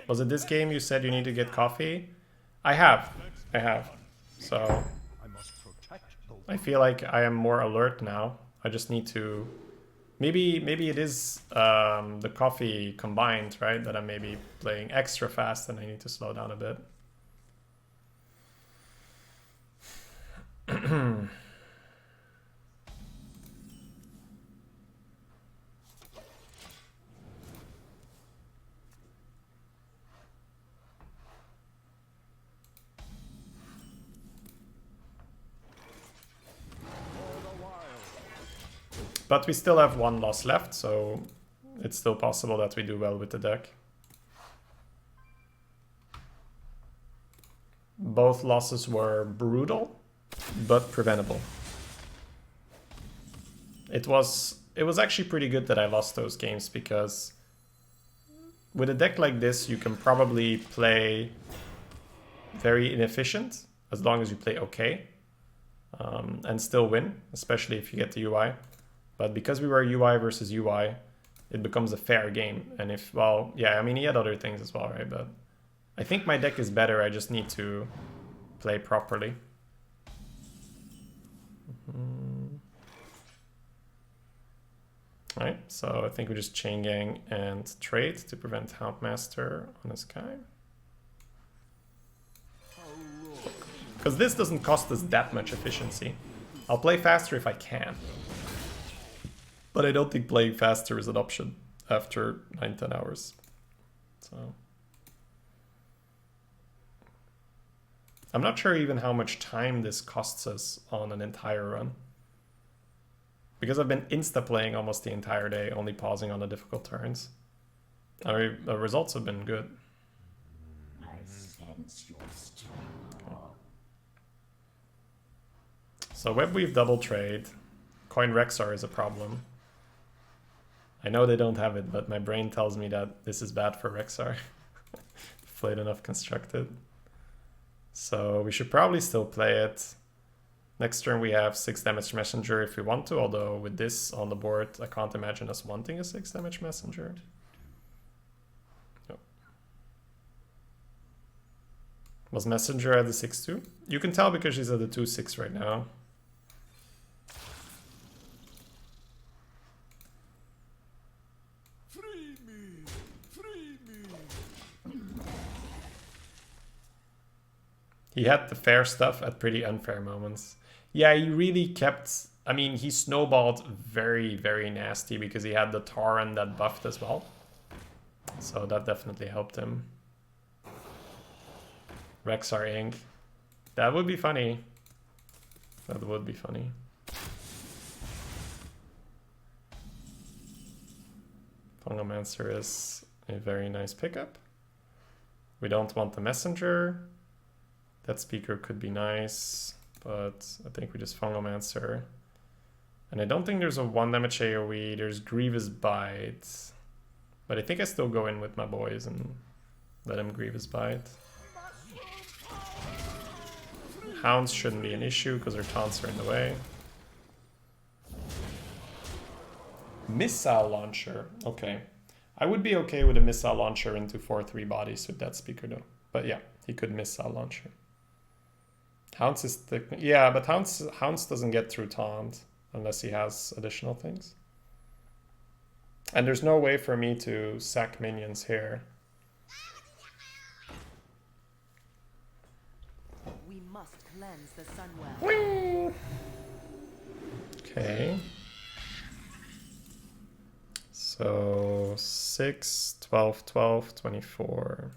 Was it this game you said you need to get coffee? I have. So I must protect the I feel like I am more alert now. I just need to. Maybe it is the coffee combined, right? That I'm maybe playing extra fast and I need to slow down a bit. But we still have one loss left, so it's still possible that we do well with the deck. Both losses were brutal, but preventable. It was actually pretty good that I lost those games, because with a deck like this, you can probably play very inefficient, as long as you play okay, and still win, especially if you get the UI. But because we were UI versus UI, it becomes a fair game. And if, well, yeah, I mean, he had other things as well, right? But I think my deck is better. I just need to play properly. All right, so I think we just chain gang and trade to prevent Houndmaster on this guy. Because this doesn't cost us that much efficiency. I'll play faster if I can. But I don't think playing faster is an option after 9-10 hours. So I'm not sure even how much time this costs us on an entire run. Because I've been insta-playing almost the entire day, only pausing on the difficult turns. The results have been good. I sense your struggle. So Webweave double trade. Coin Rexar is a problem. I know they don't have it, but my brain tells me that this is bad for Rexar. Played enough Constructed. So we should probably still play it. Next turn we have 6 damage Messenger if we want to, although with this on the board, I can't imagine us wanting a 6 damage Messenger. Nope. Was Messenger at the 6-2? You can tell because she's at the 2-6 right now. He had the fair stuff at pretty unfair moments. Yeah, he really kept... I mean, he snowballed very, very nasty because he had the Tauren that buffed as well. So that definitely helped him. Rexar Inc. That would be funny. That would be funny. Fungomancer is a very nice pickup. We don't want the Messenger. That speaker could be nice, but I think we just Fungomancer. And I don't think there's a 1 damage AoE. There's Grievous Bite. But I think I still go in with my boys and let him Grievous Bite. Hounds shouldn't be an issue because their taunts are in the way. Missile Launcher. Okay. I would be okay with a Missile Launcher into 4-3 bodies with that speaker though. But yeah, he could Missile Launcher. Hounds is yeah, but Hounds doesn't get through taunt unless he has additional things. And there's no way for me to sack minions here. We must cleanse the Sunwell. Whee! Okay. So 6, 12, 12, 24.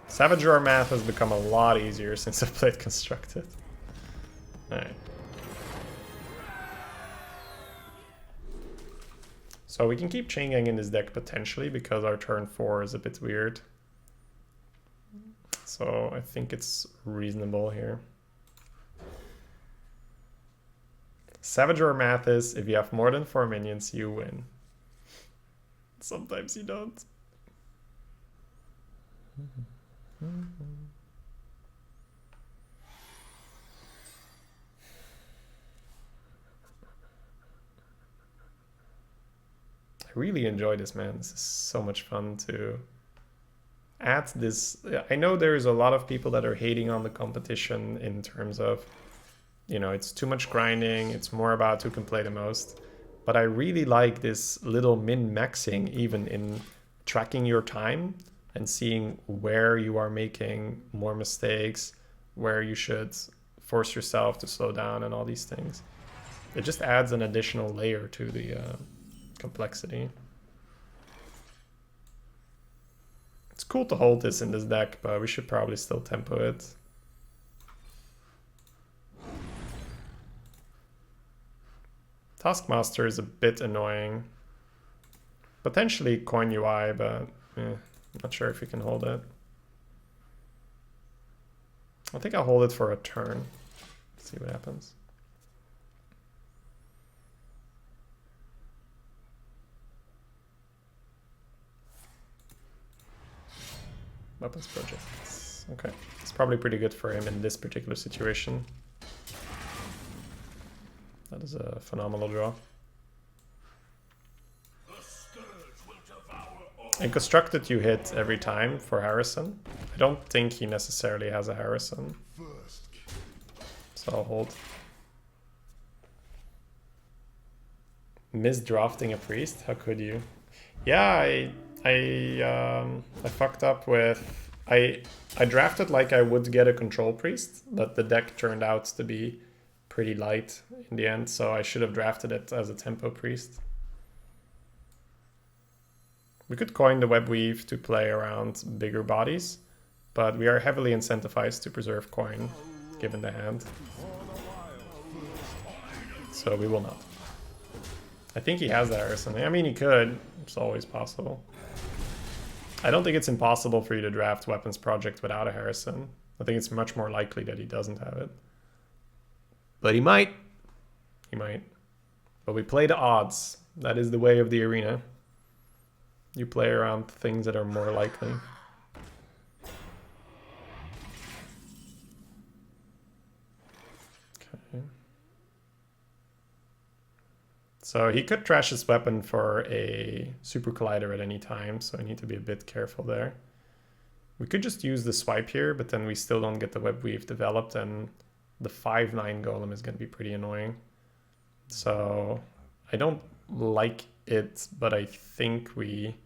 Savage Roar math has become a lot easier since I've played Constructed. Alright. So we can keep Chain Gang in this deck potentially because our turn 4 is a bit weird. So I think it's reasonable here. Savage Roar math is if you have more than 4 minions, you win. Sometimes you don't. I really enjoy this, man. This is so much fun to add this. I know there's a lot of people that are hating on the competition in terms of, you know, it's too much grinding. It's more about who can play the most. But I really like this little min-maxing even in tracking your time and seeing where you are making more mistakes, where you should force yourself to slow down and all these things. It just adds an additional layer to the complexity. It's cool to hold this in this deck, but we should probably still tempo it. Taskmaster is a bit annoying. Potentially coin UI, but I'm not sure if you can hold it. I think I'll hold it for a turn. See what happens. Weapons projects. Okay, it's probably pretty good for him in this particular situation. That is a phenomenal draw. In Constructed you hit every time for Harrison. I don't think he necessarily has a Harrison. So I'll hold. Misdrafting a priest? How could you? Yeah, I fucked up with... I drafted like I would get a control priest, but the deck turned out to be pretty light in the end, so I should have drafted it as a tempo priest. We could coin the web weave to play around bigger bodies, but we are heavily incentivized to preserve coin given the hand. So we will not. I think he has that or something. I mean, he could. It's always possible. I don't think it's impossible for you to draft Weapons Project without a Harrison. I think it's much more likely that he doesn't have it. But he might. He might. But we play the odds. That is the way of the arena. You play around things that are more likely. Okay. So he could trash his weapon for a Super Collider at any time, so I need to be a bit careful there. We could just use the swipe here, but then we still don't get the web weave developed, and the 5/9 golem is going to be pretty annoying. So I don't like it, but I think we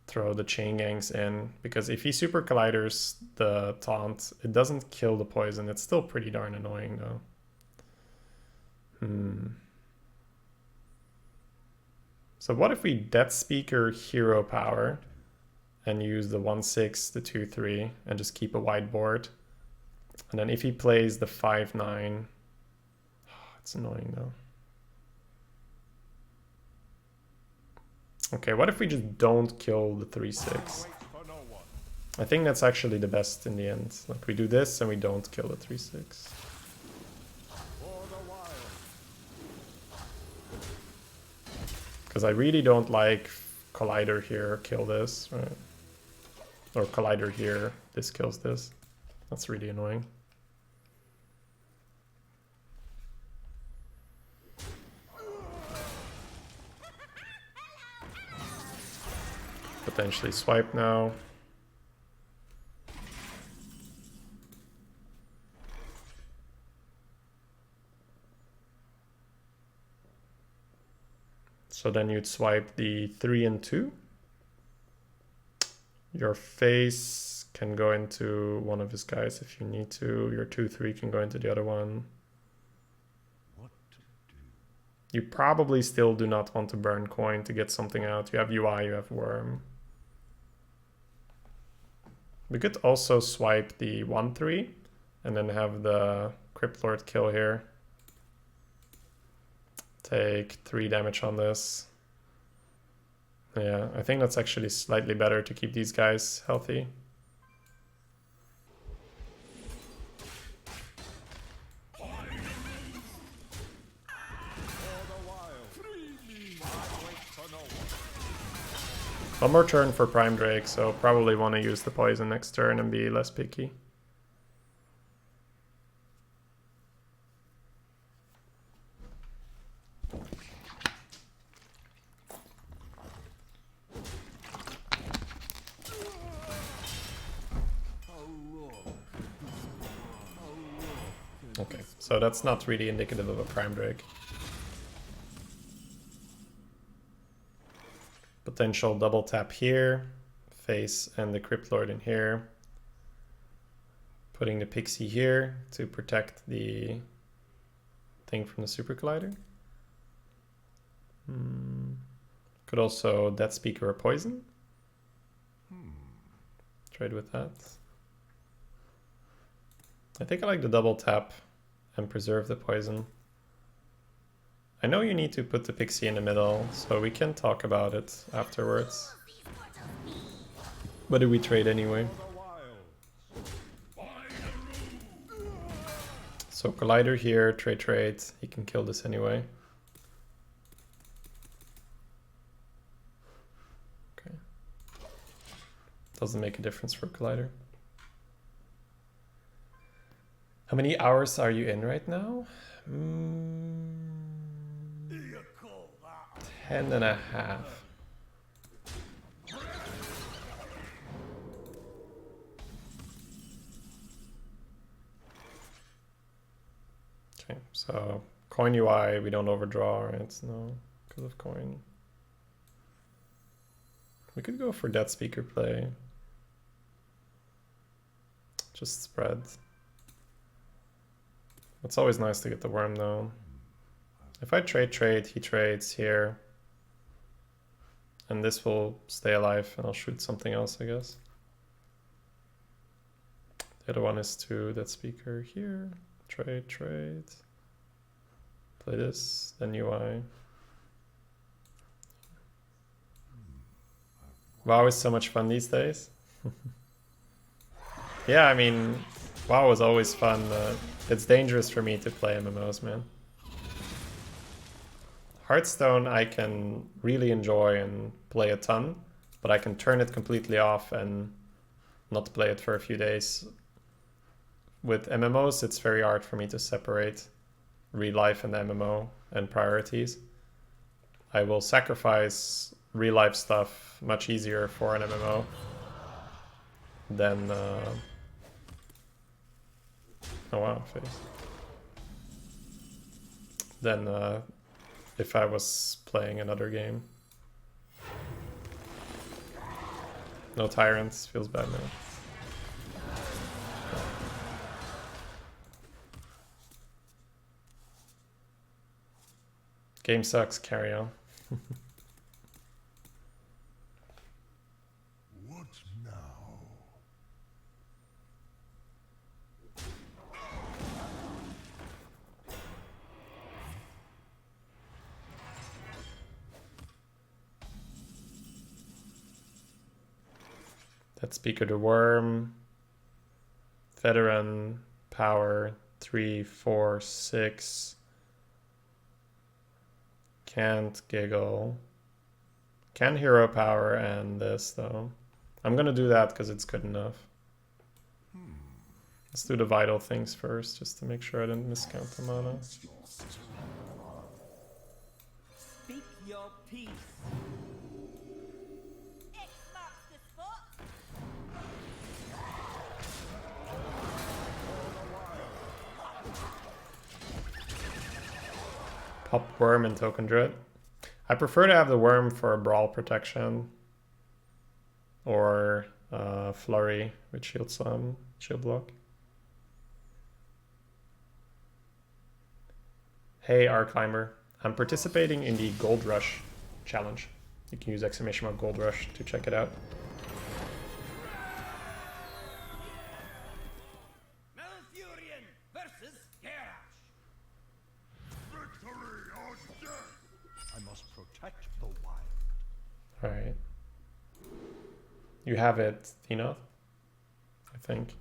throw the chain gangs in, because if he Super Colliders the taunt, it doesn't kill the poison. It's still pretty darn annoying though. So what if we Death Speaker hero power and use the 1/6, the 2/3, and just keep a wide board? And then if he plays the 5/9, it's annoying though. Okay, what if we just don't kill the 3/6? I think that's actually the best in the end. Like we do this and we don't kill the 3/6. Because I really don't like Collider here, kill this, right? Or Collider here, this kills this. That's really annoying. Potentially swipe now. So then you'd swipe the 3 and 2. Your face can go into one of his guys if you need to. Your 2/3 can go into the other one. You probably still do not want to burn coin to get something out. You have UI, you have worm. We could also swipe the 1/3 and then have the Crypt Lord kill here. Take 3 damage on this. Yeah, I think that's actually slightly better to keep these guys healthy. One more turn for Prime Drake, so probably want to use the poison next turn and be less picky. Okay, so that's not really indicative of a Prime Drake. Potential double tap here, face and the Crypt Lord in here. Putting the Pixie here to protect the thing from the Super Collider. Could also Death Speaker or Poison. Trade with that. I think I like the double tap and preserve the poison. I know you need to put the Pixie in the middle, so we can talk about it afterwards. But do we trade anyway? So Collider here, trade. He can kill this anyway. Okay. Doesn't make a difference for Collider. How many hours are you in right now? 10.5. Okay, so coin UI, we don't overdraw, right? No, because of coin. We could go for Death Speaker play. Just spread. It's always nice to get the worm though. If I trade, he trades here. And this will stay alive and I'll shoot something else, I guess. The other one is to that speaker here. Trade. Play this, then UI. WoW is so much fun these days. Yeah, I mean, WoW is always fun. It's dangerous for me to play MMOs, man. Hearthstone I can really enjoy and play a ton, but I can turn it completely off and not play it for a few days. With MMOs, it's very hard for me to separate real life and MMO and priorities. I will sacrifice real life stuff much easier for an MMO than... oh wow, face. Than if I was playing another game. No tyrants, feels bad now. Game sucks, carry on. What now? That speaker to worm. Veteran, power, 3, 4, 6. Can't giggle. Can hero power and this though. I'm gonna do that because it's good enough. Let's do the vital things first, just to make sure I didn't miscount the mana. Speak your peace. X marks the spot. Pop worm and token druid. I prefer to have the worm for a brawl protection. Or flurry with shield slam, shield block. Hey, Arclimber. I'm participating in the Gold Rush challenge. You can use exclamation mark Gold Rush to check it out. Malfurion versus Garrosh. Victory or death! I must protect the wild. Alright. You have it, Tina, I think.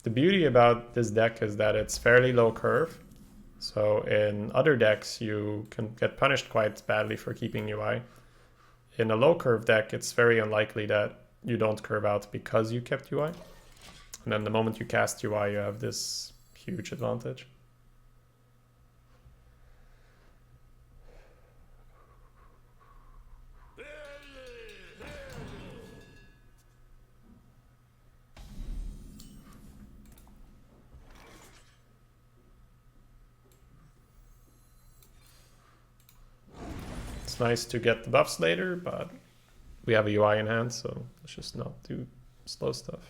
The beauty about this deck is that it's fairly low curve. So in other decks, you can get punished quite badly for keeping UI. In a low curve deck, it's very unlikely that you don't curve out because you kept UI. And then the moment you cast UI, you have this huge advantage. It's nice to get the buffs later, but we have a UI in hand, so let's just not do slow stuff.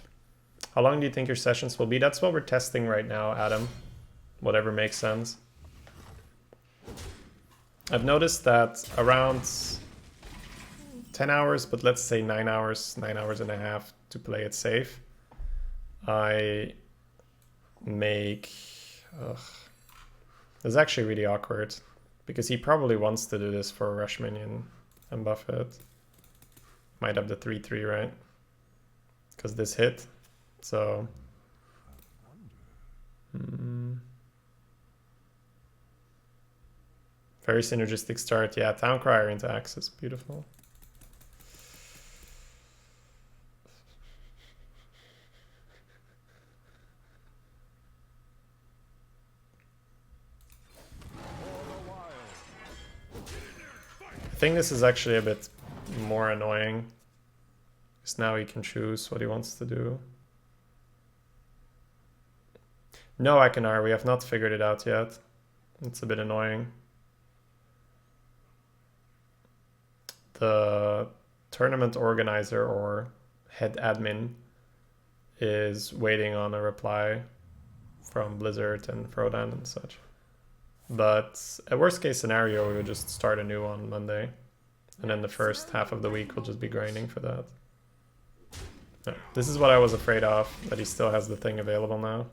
How long do you think your sessions will be? That's what we're testing right now, Adam. Whatever makes sense. I've noticed that around 10 hours, but let's say 9 hours and a half to play it safe, I make... It's actually really awkward, because he probably wants to do this for a rush minion and buff it. Might have the 3-3, right? Because this hit. So... Very synergistic start. Yeah, Town Crier into Axis. Beautiful. I think this is actually a bit more annoying. Because now he can choose what he wants to do. No, Akanar, we have not figured it out yet. It's a bit annoying. The tournament organizer or head admin is waiting on a reply from Blizzard and Frodan and such. But a worst case scenario, we would just start a new on Monday. And then the first half of the week we'll just be grinding for that. Yeah, this is what I was afraid of, that he still has the thing available now.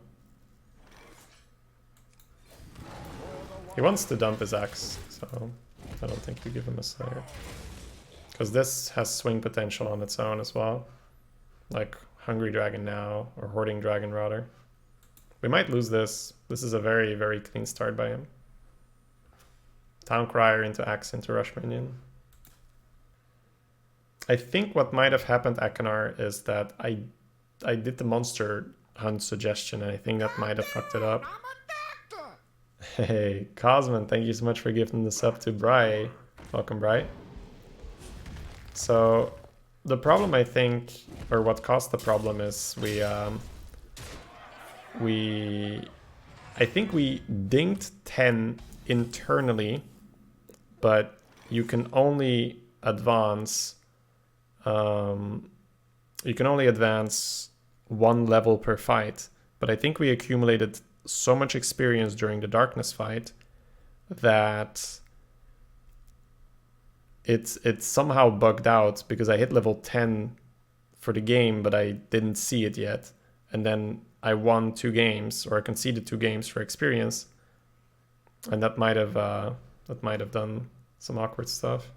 He wants to dump his axe, so I don't think you give him a Slayer. Because this has swing potential on its own as well. Like Hungry Dragon now, or Hoarding Dragon rather. We might lose this. This is a very, very clean start by him. Town Crier into Axe into Rush Minion. I think what might have happened, Akanar, is that I did the Monster Hunt suggestion, and I think that might have fucked it up. Hey, Cosman, thank you so much for giving this up to Bry. Welcome, Bry. So, the problem, I think, or what caused the problem is I think we dinged 10 internally, but you can only advance one level per fight. But I think we accumulated so much experience during the Darkness fight that it's somehow bugged out, because I hit level 10 for the game, but I didn't see it yet. And then I won 2 games, or I conceded 2 games for experience. And that might have done some awkward stuff.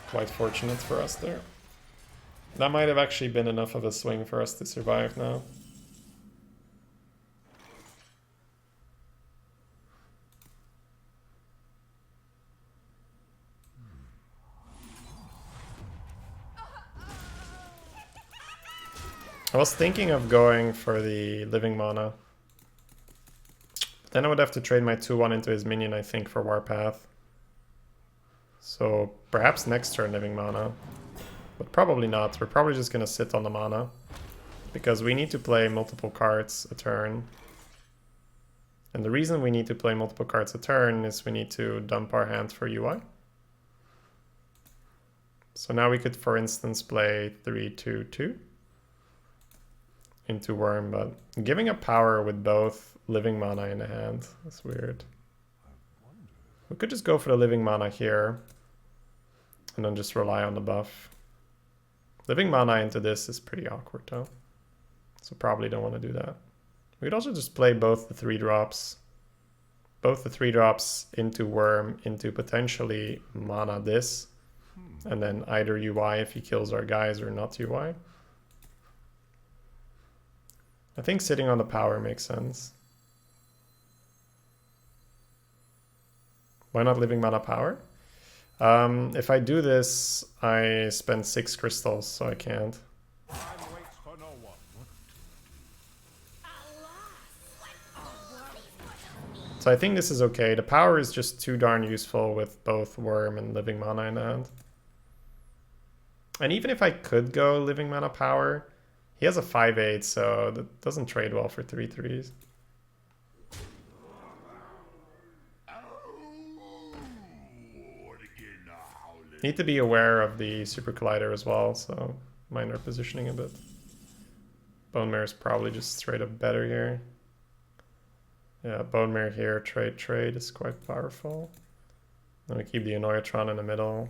Quite fortunate for us there. That might have actually been enough of a swing for us to survive now. I was thinking of going for the living mana. Then I would have to trade my 2/1 into his minion, I think, for Warpath. So perhaps next turn Living Mana. But probably not. We're probably just going to sit on the mana. Because we need to play multiple cards a turn. And the reason we need to play multiple cards a turn is we need to dump our hand for UI. So now we could, for instance, play 3/2/2 into Worm, but giving up power with both Living Mana in the hand is weird. We could just go for the Living Mana here and then just rely on the buff. Living Mana into this is pretty awkward though, so probably don't want to do that. We could also just play both the 3-drops. Both the 3-drops into Worm, into potentially Mana this. And then either UI if he kills our guys or not UI. I think sitting on the power makes sense. Why not Living Mana power? If I do this, I spend 6 crystals, so I can't. Time waits for no one. So I think this is okay. The power is just too darn useful with both Worm and Living Mana in hand. And even if I could go Living Mana power, he has a 5/8, so that doesn't trade well for 3/3s. Need to be aware of the Super Collider as well, so minor positioning a bit. Bone Mirror is probably just straight up better here. Yeah, Bone Mirror here, trade is quite powerful. Then we keep the Annoyatron in the middle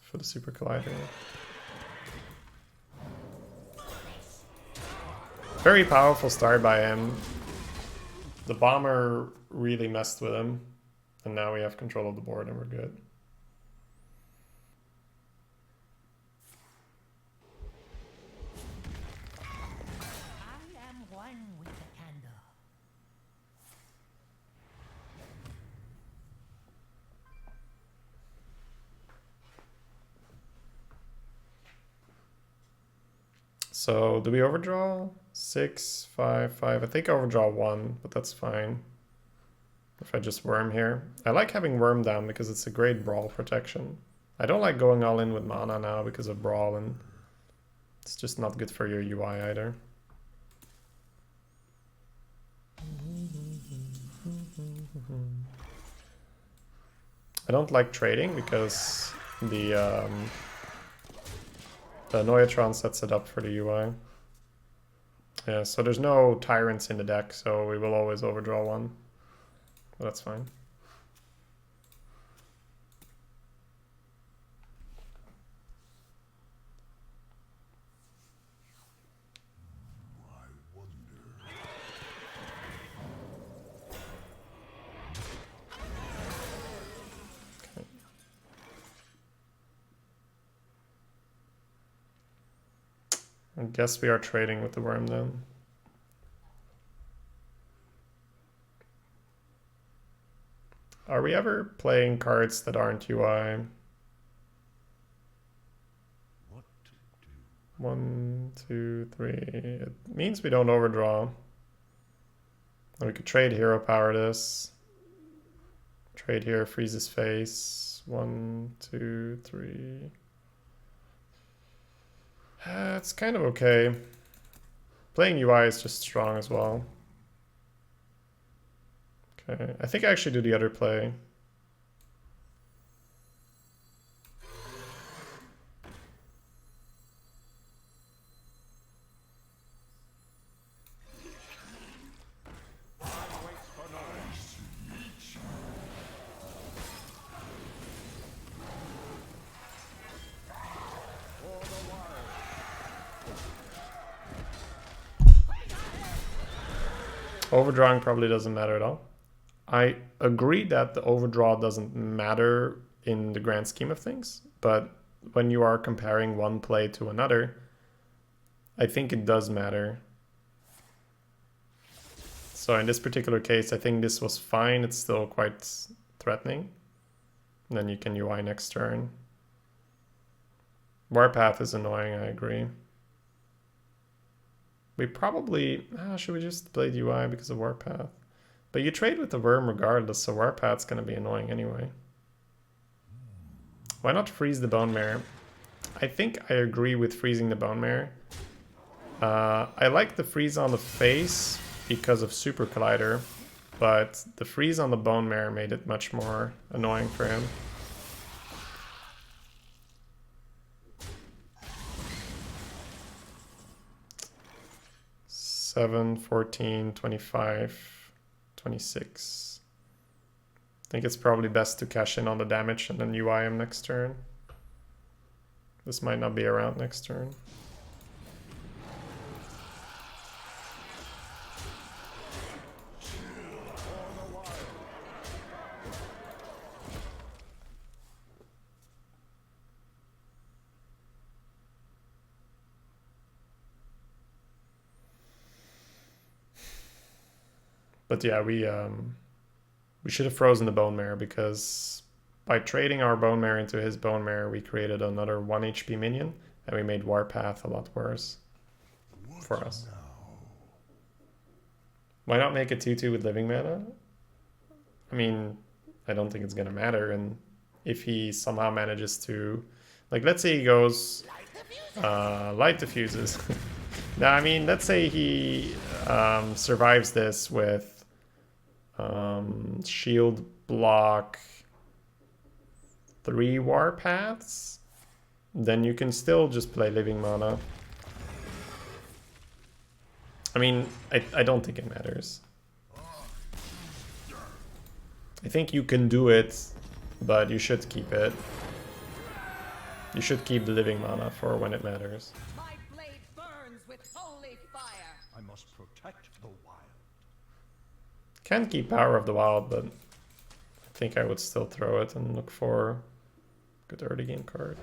for the Super Collider. Very powerful start by him. The Bomber really messed with him. And now we have control of the board and we're good. I am one with the candle. So do we overdraw? 6, 5, 5. I think I overdraw 1, but that's fine. If I just Worm here. I like having Worm down because it's a great Brawl protection. I don't like going all in with mana now because of Brawl, and it's just not good for your UI either. I don't like trading because the Annoyatron sets it up for the UI. Yeah, so there's no Tyrants in the deck, so we will always overdraw 1. But that's fine. Okay. I guess we are trading with the Worm then. Are we ever playing cards that aren't UI? What to do? 1, 2, 3. It means we don't overdraw. We could trade hero power this. Trade here, freeze his face. 1, 2, 3. It's kind of okay. Playing UI is just strong as well. Okay, I think I actually do the other play. Overdrawing probably doesn't matter at all. I agree that the overdraw doesn't matter in the grand scheme of things, but when you are comparing one play to another, I think it does matter. So in this particular case, I think this was fine. It's still quite threatening. And then you can UI next turn. Warpath is annoying, I agree. We probably... should we just play UI because of Warpath? But you trade with the worm regardless, so Warpath's gonna be annoying anyway. Why not freeze the Bone Mare? I think I agree with freezing the Bone Mare. I like the freeze on the face because of Super Collider, but the freeze on the Bone Mare made it much more annoying for him. Seven, 14, 25, 26. I think it's probably best to cash in on the damage and then UI him next turn. This might not be around next turn. But yeah, we should have frozen the Bone Mare because by trading our Bone Mare into his Bone Mare, we created another 1 HP minion and we made Warpath a lot worse for us. Why not make a 2/2 with living mana? I mean, I don't think it's gonna matter, and if he somehow manages to, like, let's say he goes light diffuses. Now, I mean, let's say he survives this with shield block 3 Warpaths, then you can still just play living mana. I mean, I don't think it matters. I think you can do it, but you should keep it. You should keep the living mana for when it matters. My blade burns with holy fire. I must protect the wild. Can keep Power of the Wild, but I think I would still throw it and look for a good early game card.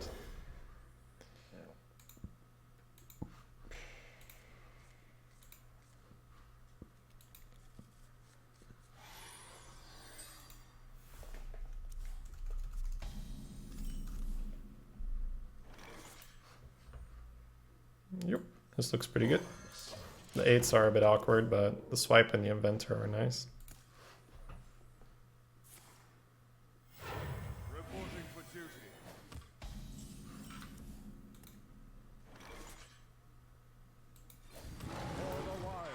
Yep, this looks pretty good. The 8s are a bit awkward, but the swipe and the inventor are nice. Reporting for duty. For the wild.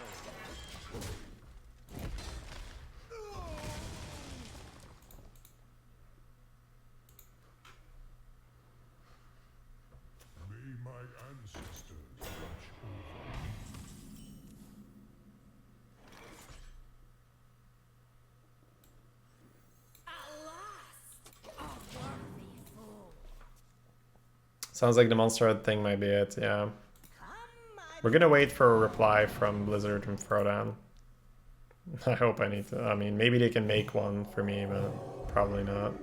May my ancestors watch over. Sounds like the Monster Head thing might be it, yeah. We're gonna wait for a reply from Blizzard and Frodan. I hope I need to. I mean, maybe they can make one for me, but probably not.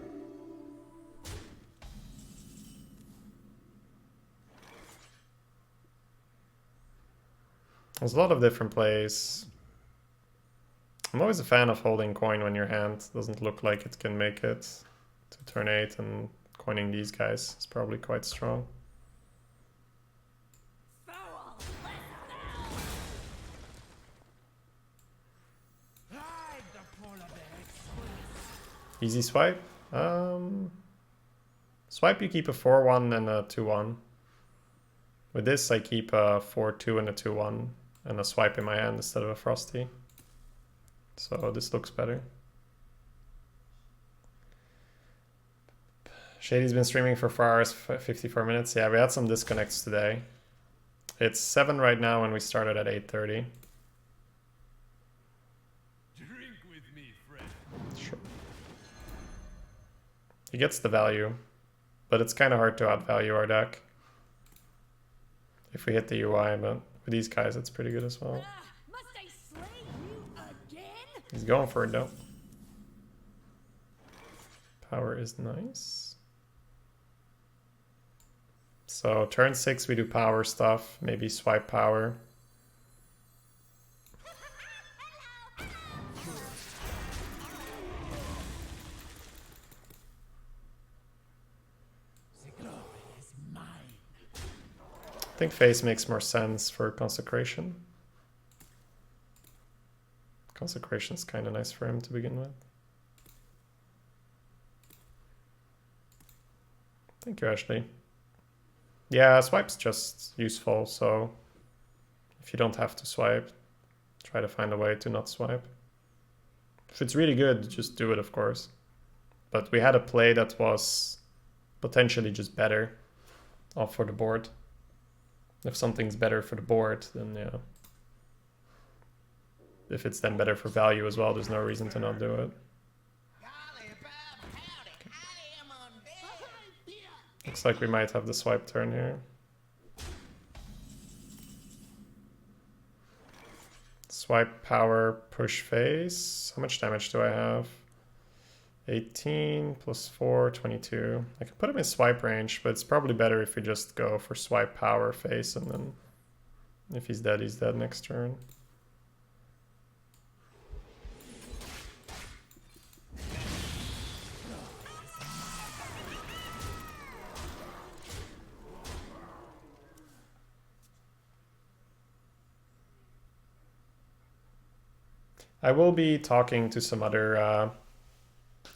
There's a lot of different plays. I'm always a fan of holding coin when your hand doesn't look like it can make it to turn 8, and coining these guys is probably quite strong. Easy swipe. Swipe, you keep a 4/1 and a 2/1. With this, I keep a 4/2 and a 2/1 and a swipe in my hand instead of a Frosty. So this looks better. Shady's been streaming for 4 hours, 54 minutes. Yeah, we had some disconnects today. It's 7 right now and we started at 8:30. Drink with me, friend. Sure. He gets the value, but it's kind of hard to outvalue our deck if we hit the UI, but with these guys it's pretty good as well. Must I slay you again? He's going for it though. Power is nice. So turn 6 we do power stuff, maybe swipe power. I think face makes more sense for consecration. Consecration's kind of nice for him to begin with. Thank you, Ashley. Yeah, swipe's just useful, so if you don't have to swipe, try to find a way to not swipe. If it's really good, just do it, of course. But we had a play that was potentially just better off for the board. If something's better for the board, then yeah. If it's then better for value as well, there's no reason to not do it. Looks like we might have the swipe turn here. Swipe, power, push face. How much damage do I have? 18 plus 4, 22. I can put him in swipe range, but it's probably better if we just go for swipe, power, face, and then if he's dead next turn. I will be talking to some other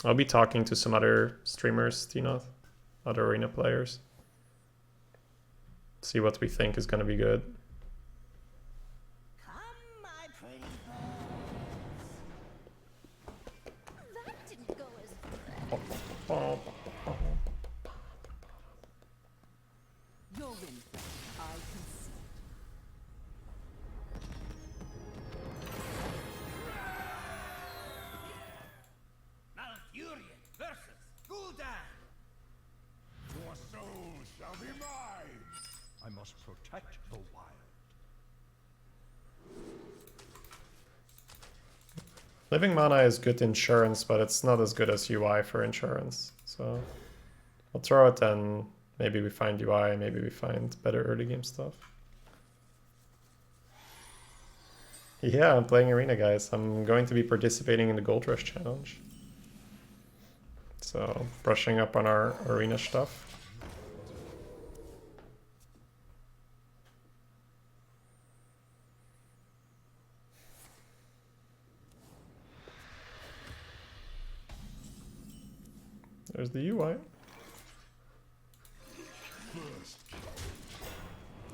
I'll be talking to some other streamers, Tina, other arena players. See what we think is gonna be good. Come, my pretty birds. That didn't go as planned. Your win, I concede. Malfurion versus Gul'dan. Your soul shall be mine. I must protect the wild. Living mana is good insurance, but it's not as good as UI for insurance. So I'll throw it and maybe we find UI, maybe we find better early game stuff. Yeah, I'm playing Arena, guys. I'm going to be participating in the Gold Rush Challenge. So brushing up on our Arena stuff. There's the UI.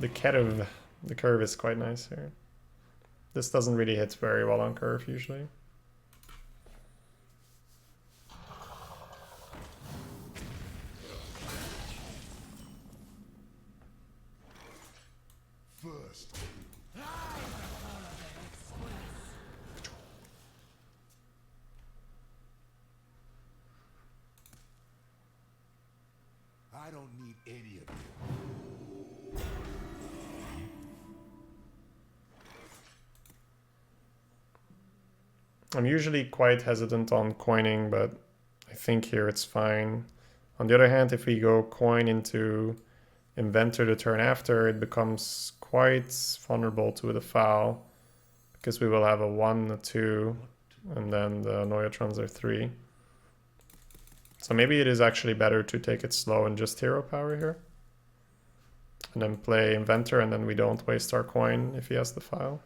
The curve is quite nice here. This doesn't really hit very well on curve usually. First. I don't need any of you. I'm usually quite hesitant on coining, but I think here it's fine. On the other hand, if we go coin into Inventor the turn after, it becomes quite vulnerable to the foul, because we will have a 1, a 2, and then the Neotrons are 3. So maybe it is actually better to take it slow and just hero power here. And then play Inventor, and then we don't waste our coin if he has the file.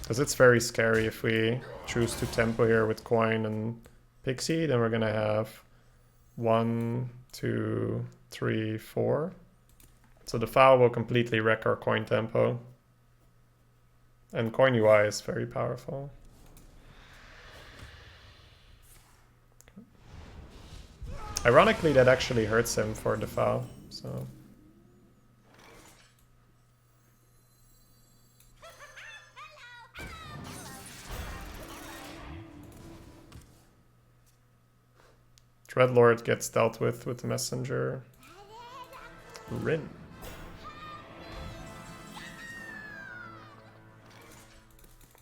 Because it's very scary if we choose to tempo here with coin and Pixie, then we're gonna have 1, 2, 3, 4. So the foul will completely wreck our coin tempo. And coin UI is very powerful. Ironically, that actually hurts him for the foul, so... Dreadlord gets dealt with the messenger. Rin.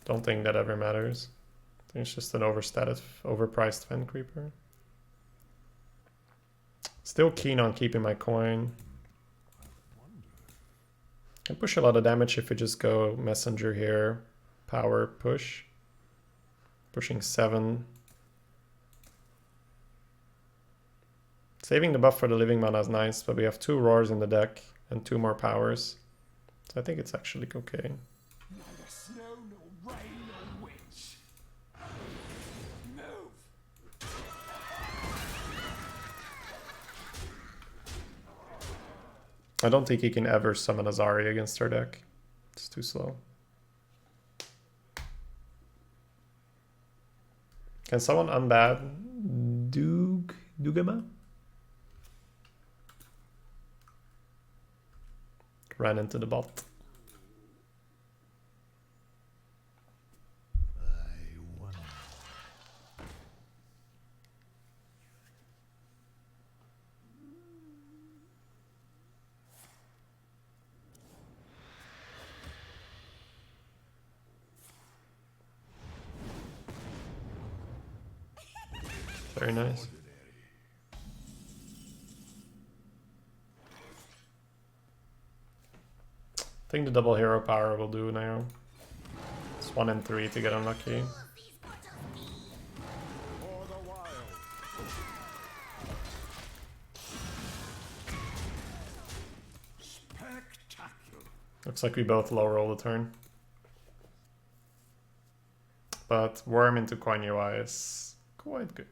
Don't think that ever matters. I think it's just an overpriced Fen Creeper. Still keen on keeping my coin. Can push a lot of damage if we just go messenger here. Power push. Pushing 7. Saving the buff for the living mana is nice, but we have 2 roars in the deck and 2 more powers. So I think it's actually okay. Neither snow nor rain nor witch. Move. I don't think he can ever summon Azari against our deck. It's too slow. Can someone unbad Dugama? Ran into the bot. Very nice. I think the double hero power will do now. It's 1 and 3 to get unlucky. For the wild. Spectacular. Looks like we both low roll the turn. But Worm into Coin UI is quite good.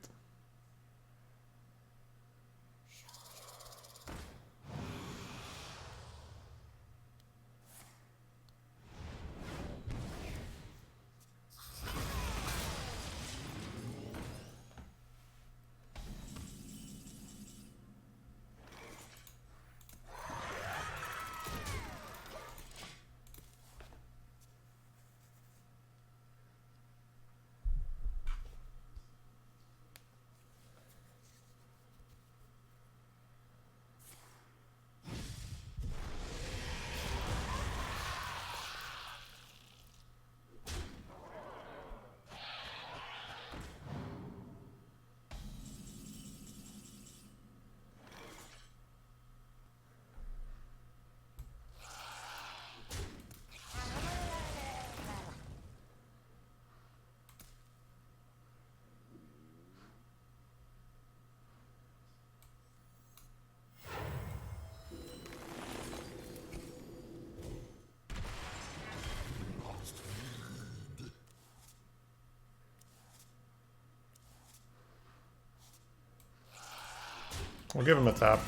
We'll give him a tap.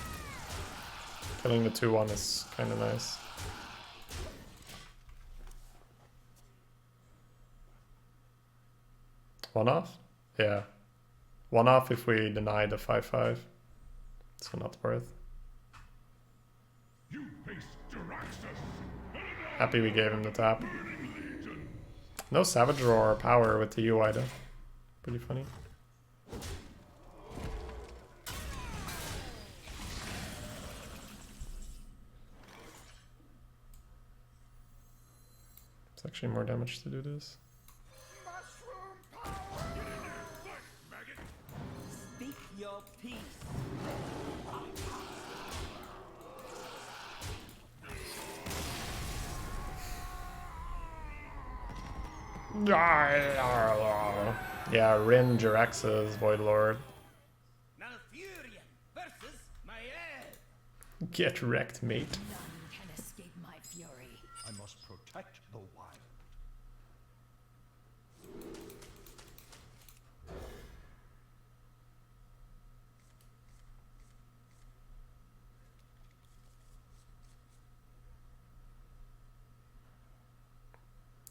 Killing the 2-1 is kind of nice. One off? Yeah. One off if we deny the 5-5. So not worth. You face Jaraxxus. Happy we gave him the tap. No Savage Roar or power with the UI though. Pretty funny. It's actually more damage to do this. Mushroom power. Get in there, flesh, maggot. Speak your peace. Yeah, Rin Jaraxxus Void Lord. Malfurion versus Mael. Get wrecked, mate. None can escape my fury. I must protect the wild.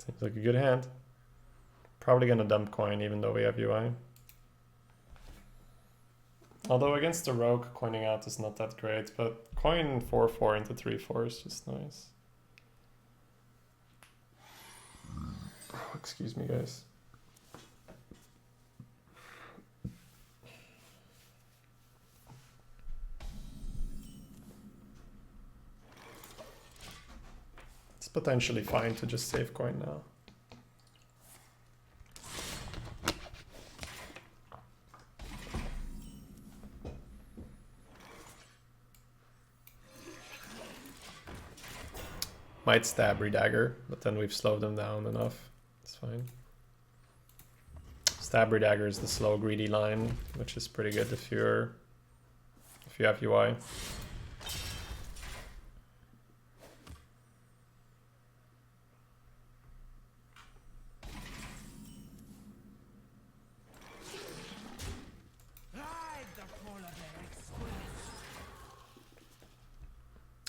Seems like a good hand. Probably gonna dump coin even though we have UI. Although against the rogue, coining out is not that great, but coin 4-4 into 3-4 is just nice. Oh, excuse me, guys. It's potentially fine to just save coin now. Might stab Redagger, but then we've slowed them down enough. It's fine. Stab Redagger is the slow greedy line, which is pretty good if you have UI.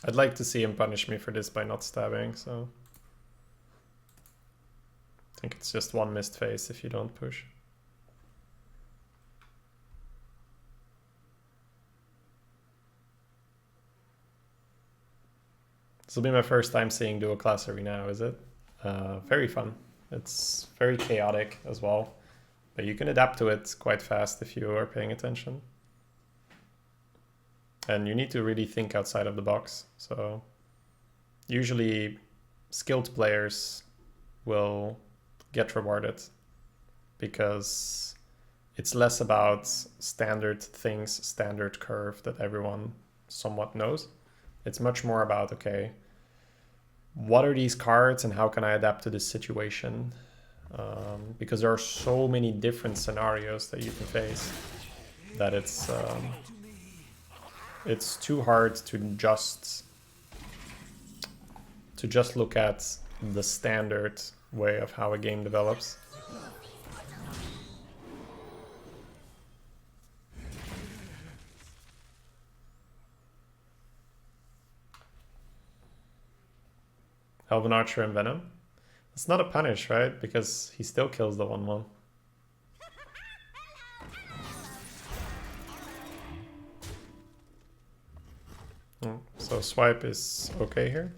I'd like to see him punish me for this by not stabbing, so... I think it's just one missed phase if you don't push. This will be my first time seeing dual class arena now, is it? Very fun. It's very chaotic as well, but you can adapt to it quite fast if you are paying attention. And you need to really think outside of the box. So usually skilled players will get rewarded because it's less about standard things, standard curve that everyone somewhat knows. It's much more about, okay, what are these cards and how can I adapt to this situation? Because there are so many different scenarios that you can face that it's too hard to just look at the standard way of how a game develops. Elven Archer and Venom. It's not a punish, right? Because he still kills the 1/1. So swipe is okay here.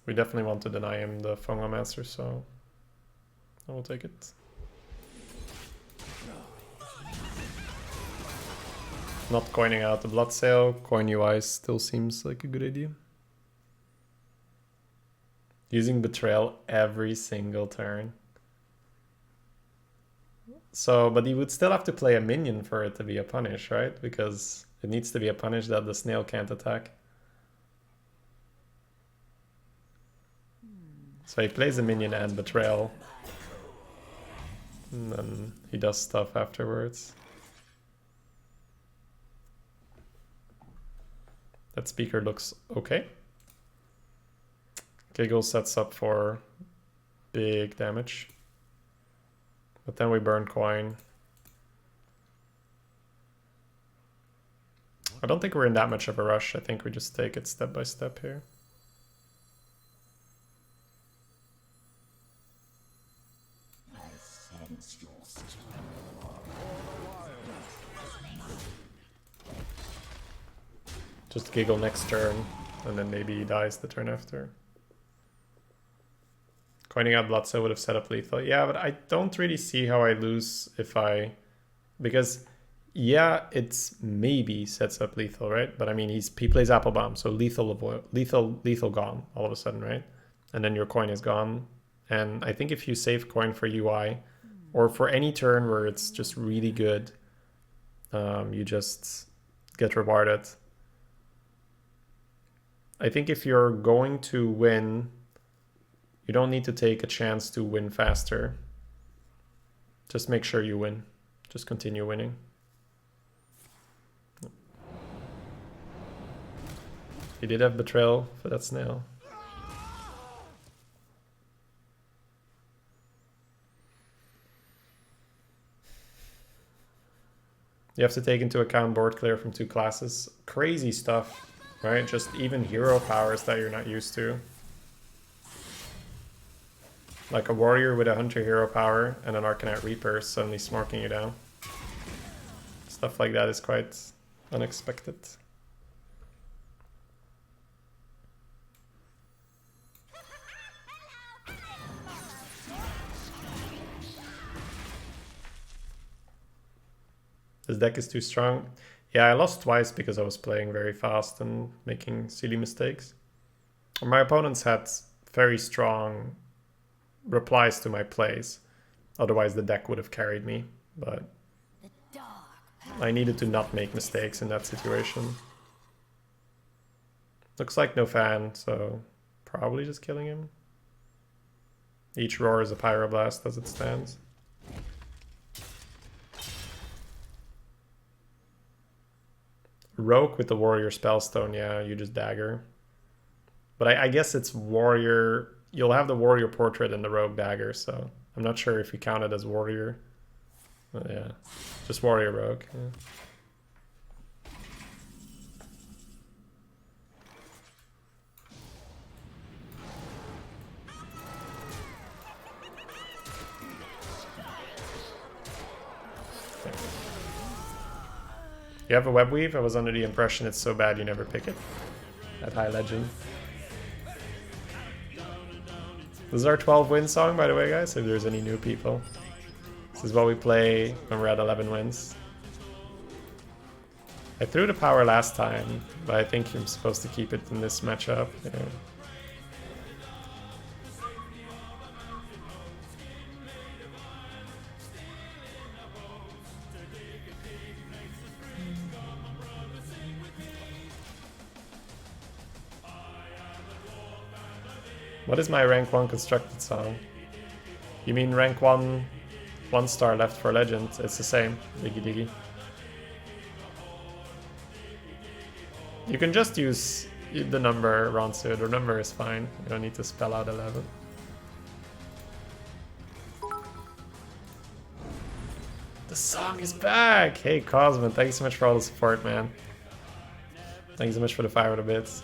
We definitely want to deny him the Fungomancer, so I will take it. Not coining out the Blood Sail, coin UI still seems like a good idea. Using Betrayal every single turn. So, but he would still have to play a minion for it to be a punish, right? Because it needs to be a punish that the snail can't attack. So he plays a minion and Betrayal. And then he does stuff afterwards. That speaker looks okay. Giggle sets up for big damage. But then we burn coin. I don't think we're in that much of a rush. I think we just take it step by step here. Just giggle next turn, and then maybe he dies the turn after. Coining out Bloodsail would have set up lethal. Yeah, but I don't really see how I lose if I... Because, yeah, it's maybe sets up lethal, right? But I mean, he plays Apple Bomb, so lethal gone all of a sudden, right? And then your coin is gone. And I think if you save coin for UI, or for any turn where it's just really good, you just get rewarded. I think if you're going to win, you don't need to take a chance to win faster. Just make sure you win. Just continue winning. He did have Betrayal for that snail. You have to take into account board clear from 2 classes. Crazy stuff. Right, just even hero powers that you're not used to. Like a warrior with a hunter hero power and an Arcanite Reaper suddenly smarking you down. Stuff like that is quite unexpected. This deck is too strong. Yeah, I lost twice because I was playing very fast and making silly mistakes. My opponents had very strong replies to my plays. Otherwise the deck would have carried me. But I needed to not make mistakes in that situation. Looks like no fan, so probably just killing him. Each roar is a Pyroblast as it stands. Rogue with the Warrior Spellstone, yeah, you just dagger. But I guess it's Warrior... You'll have the Warrior Portrait and the Rogue Dagger, so I'm not sure if you count it as Warrior. But yeah, just Warrior Rogue. Yeah. You have a web weave? I was under the impression it's so bad you never pick it at high legend. This is our 12 win song, by the way, guys, if there's any new people. This is what we play when we're at 11 wins. I threw the power last time, but I think I'm supposed to keep it in this matchup. Yeah. What is my rank 1 constructed song? You mean rank 1 star left for legend? It's the same. Diggy diggy. You can just use the number, Ronsu. The number is fine. You don't need to spell out 11. The song is back! Hey Cosman, thank you so much for all the support, man. Thank you so much for the 500 bits.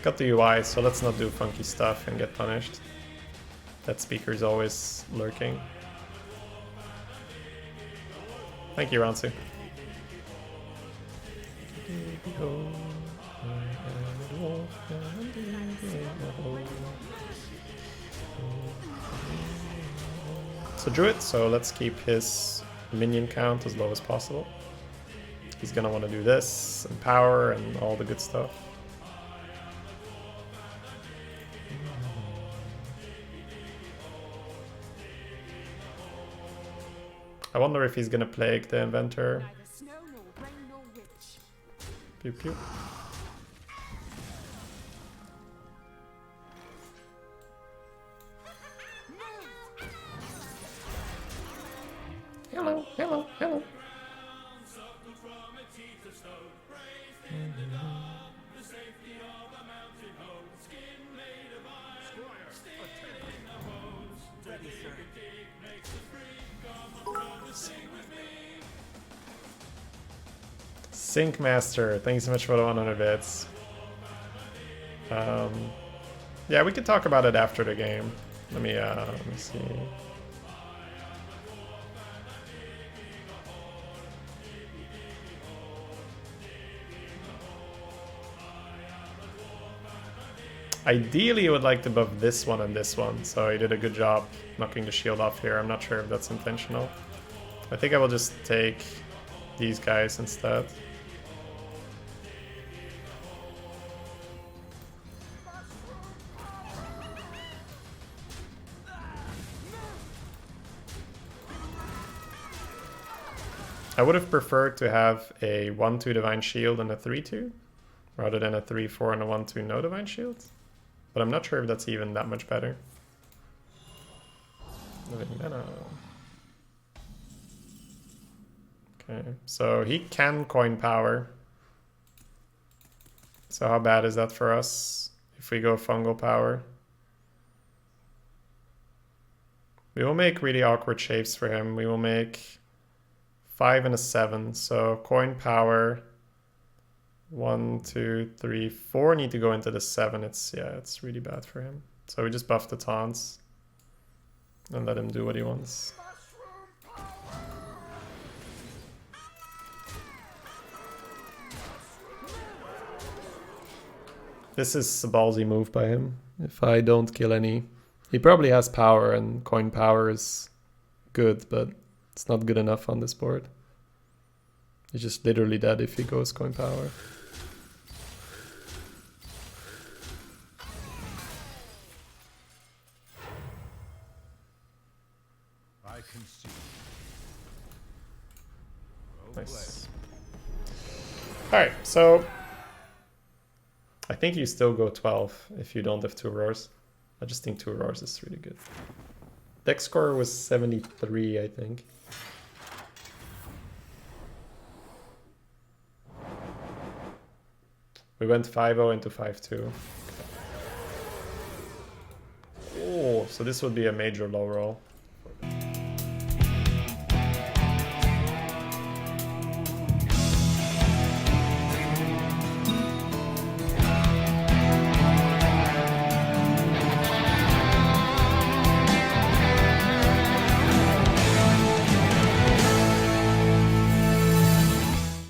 Got the UI, so let's not do funky stuff and get punished. That speaker is always lurking. Thank you, Ransu. So Druid, so let's keep his minion count as low as possible. He's gonna want to do this, and power, and all the good stuff. I wonder if he's gonna plague the inventor. Neither snow nor rain nor witch. Pew pew. Hello, hello, hello. Sync Master, thank you so much for the 100 bits. Yeah, we could talk about it after the game. Let me see. Ideally, I would like to buff this one and this one, so he did a good job knocking the shield off here. I'm not sure if that's intentional. I think I will just take these guys instead. I would have preferred to have a 1-2 Divine Shield and a 3-2, rather than a 3-4 and a 1-2 no Divine Shield. But I'm not sure if that's even that much better. Okay, so he can coin power. So how bad is that for us if we go fungal power? We will make really awkward shapes for him. We will make 5 and a 7. So coin power. 1, 2, 3, 4 need to go into the 7. It's really bad for him. So we just buff the taunts and let him do what he wants. This is a ballsy move by him. If I don't kill any, he probably has power, and coin power is good, but it's not good enough on this board. He's just literally dead if he goes coin power. I can see. Nice. Alright, so I think you still go 12 if you don't have 2 roars. I just think 2 roars is really good. Dex score was 73, I think. We went 5-0 into 5-2. So this would be a major low roll.